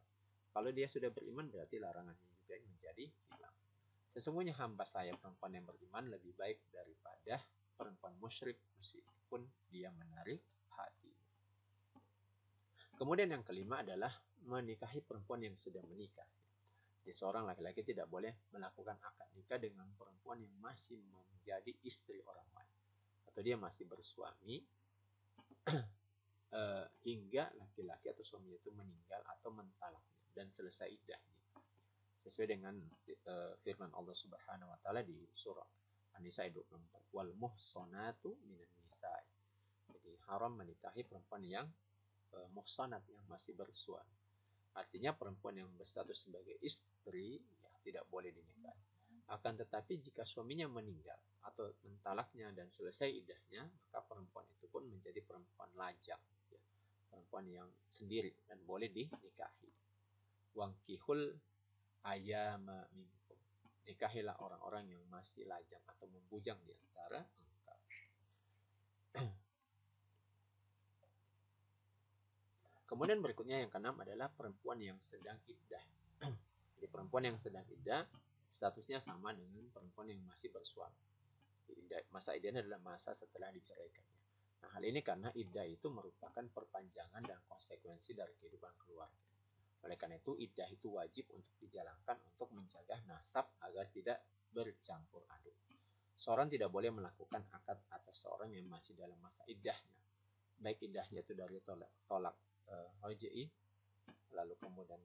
Kalau dia sudah beriman berarti larangannya juga menjadi hilang. Sesungguhnya hamba saya perempuan yang beriman lebih baik daripada perempuan musyrik meskipun dia menarik hati. Kemudian yang kelima adalah menikahi perempuan yang sudah menikah. Jadi seorang laki-laki tidak boleh melakukan akad nikah dengan perempuan yang masih menjadi istri orang lain, atau dia masih bersuami hingga laki-laki atau suami itu meninggal atau mentalaknya dan selesai iddahnya, sesuai dengan firman Allah Subhanahu wa taala di surah An-Nisa 24, wal muhsanatu minan nisa'i. Jadi haram menikahi perempuan yang muhsanat, yang masih bersuami. Artinya perempuan yang berstatus sebagai istri ya tidak boleh dinikahi. Akan tetapi jika suaminya meninggal atau mentalaknya dan selesai iddahnya, maka perempuan itu pun menjadi perempuan lajang ya, perempuan yang sendiri dan boleh dinikahi. Wangkihul ayama minkum. Nikahilah orang-orang yang masih lajang atau membujang di antara engkau. Kemudian berikutnya yang keenam adalah perempuan yang sedang iddah. Jadi perempuan yang sedang iddah statusnya sama dengan perempuan yang masih bersuami. Masa iddahnya adalah masa setelah diceraikannya. Nah, hal ini karena iddah itu merupakan perpanjangan dan konsekuensi dari kehidupan keluarga. Oleh karena itu, iddah itu wajib untuk dijalankan untuk mencegah nasab agar tidak bercampur aduk. Seorang tidak boleh melakukan akad atas seorang yang masih dalam masa iddahnya. Baik iddahnya itu dari tolak raj'i, lalu kemudian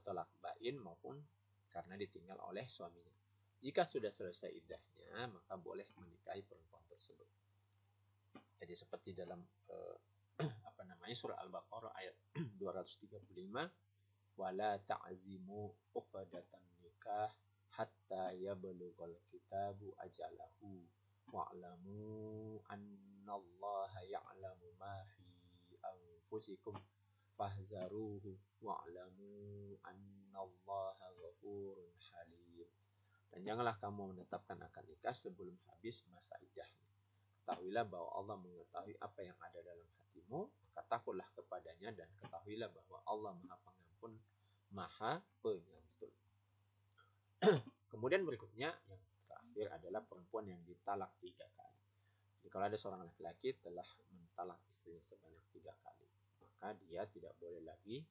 tolak bain maupun karena ditinggal oleh suaminya. Jika sudah selesai iddahnya, maka boleh menikahi perempuan tersebut. Jadi seperti dalam surah Al-Baqarah ayat 235, wala ta'zimu uqdatan nikah hatta yablughal kitabu ajalahu wa'lamu annallaha ya'lamu ma fi anfusikum fahzaruhu wa'lamu annallaha ghafurun halim. Dan janganlah kamu menetapkan akad nikah sebelum habis masa iddahnya. Ketahuilah bahwa Allah mengetahui apa yang ada dalam hatimu, maka takutlah kepadanya dan ketahuilah bahwa Allah Maha Pengampun, Maha Penyantun. Kemudian berikutnya yang terakhir adalah perempuan yang ditalak 3 kali. Jadi kalau ada seorang laki-laki telah mentalak istrinya sebanyak 3 kali, maka dia tidak boleh lagi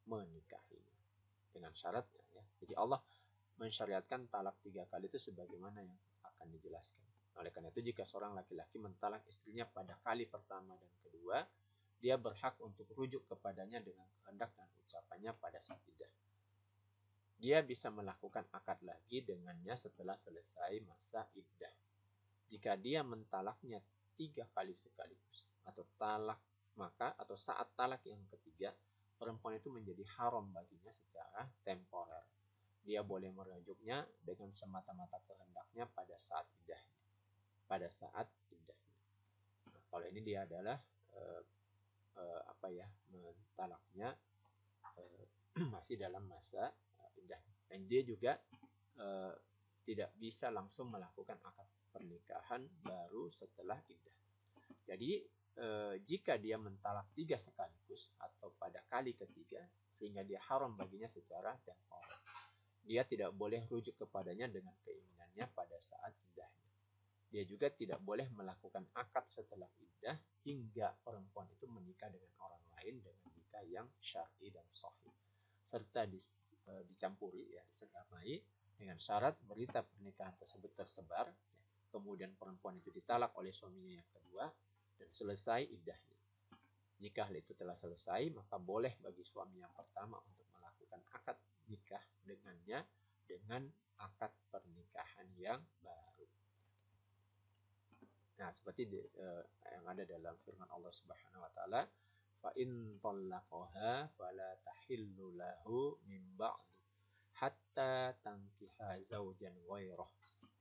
menikahinya dengan syaratnya ya. Jadi Allah mensyariatkan talak 3 kali itu sebagaimana yang akan dijelaskan. Oleh karena itu, jika seorang laki-laki mentalak istrinya pada kali pertama dan kedua, dia berhak untuk rujuk kepadanya dengan kehendak dan ucapannya pada saat iddah. Dia bisa melakukan akad lagi dengannya setelah selesai masa iddah. Jika dia mentalaknya 3 kali sekaligus atau saat talak yang ketiga, perempuan itu menjadi haram baginya secara temporer. Dia boleh merujuknya dengan semata-mata kehendaknya pada saat iddahnya. Nah, kalau ini dia adalah mentalaknya masih dalam masa iddah. Dan dia juga tidak bisa langsung melakukan akad pernikahan baru setelah iddah. Jadi jika dia mentalak 3 sekaligus atau pada kali ketiga, sehingga dia haram baginya secara temporer, dia tidak boleh rujuk kepadanya dengan keinginannya pada saat iddahnya. Dia juga tidak boleh melakukan akad setelah iddah hingga perempuan itu menikah dengan orang lain dengan nikah yang syar'i dan sahih, serta dicampuri ya, disertai dengan syarat berita pernikahan tersebut tersebar, kemudian perempuan itu ditalak oleh suaminya yang kedua dan selesai iddahnya. Jika hal itu telah selesai, maka boleh bagi suami yang pertama untuk melakukan akad nikah dengannya dengan akad pernikahan yang baru. Nah, seperti yang ada dalam firman Allah Subhanahu wa taala, fa in talaqaha fala tahillu lahu min ba'du hatta tankiha zawjan ghairah.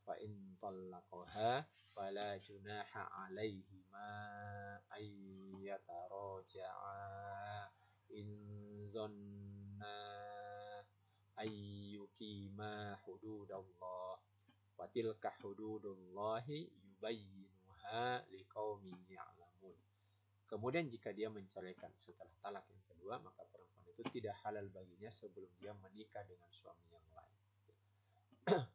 Fa in talaqaha fala junaha 'alaihima ay yataraja'a in zanna ayyukima hududallah wa tilka hududullahi yubayyinuha liqaumin ya'lamun. Kemudian jika dia menceraikan setelah talak yang kedua, maka perempuan itu tidak halal baginya sebelum dia menikah dengan suami yang lain.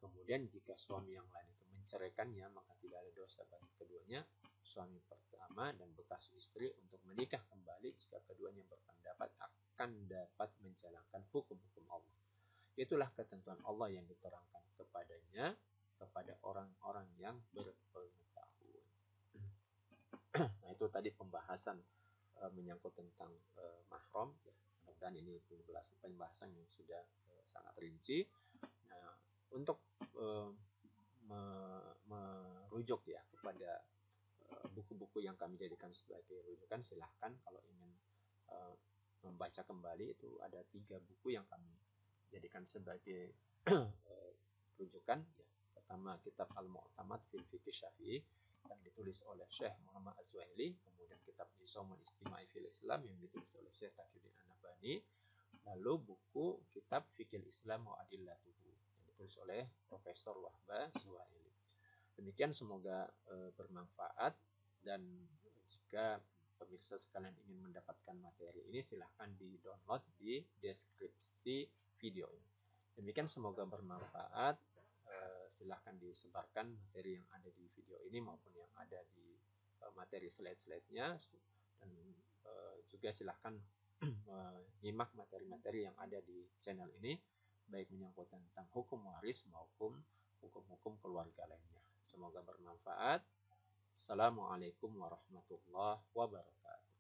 Kemudian jika suami yang lain itu menceraikannya, maka tidak ada dosa bagi keduanya, suami pertama dan bekas istri, untuk menikah kembali jika keduanya berpendapat akan dapat menjalankan hukum-hukum Allah. Itulah ketentuan Allah yang diterangkan kepadanya kepada orang-orang yang berpengetahuan. Nah, itu tadi pembahasan menyangkut tentang mahram ya. Dan ini pembahasan yang sudah sangat rinci. Nah, untuk merujuk ya kepada buku-buku yang kami jadikan sebagai rujukan, silahkan kalau ingin membaca kembali, itu ada 3 buku yang kami jadikan sebagai rujukan ya. Pertama, kitab Al-Mu'tamad fil Fiqh Syafi'i yang ditulis oleh Syekh Muhammad Az-Zuhaili, kemudian kitab Nizamul Istima'i fil Islam yang ditulis oleh Syekh Taqiyuddin An-Nabhani, lalu buku kitab Fiqhul Islam wa Adillatuhu yang ditulis oleh Profesor Wahbah Zuhaili. Demikian, semoga bermanfaat, dan jika pemirsa sekalian ingin mendapatkan materi ini, silahkan di-download di deskripsi video ini. Demikian, semoga bermanfaat. Silahkan disebarkan materi yang ada di video ini maupun yang ada di materi slide-slide-nya, dan juga silahkan menyimak materi-materi yang ada di channel ini, baik menyangkut tentang hukum waris maupun hukum-hukum keluarga lainnya. Semoga bermanfaat. Assalamualaikum warahmatullahi wabarakatuh.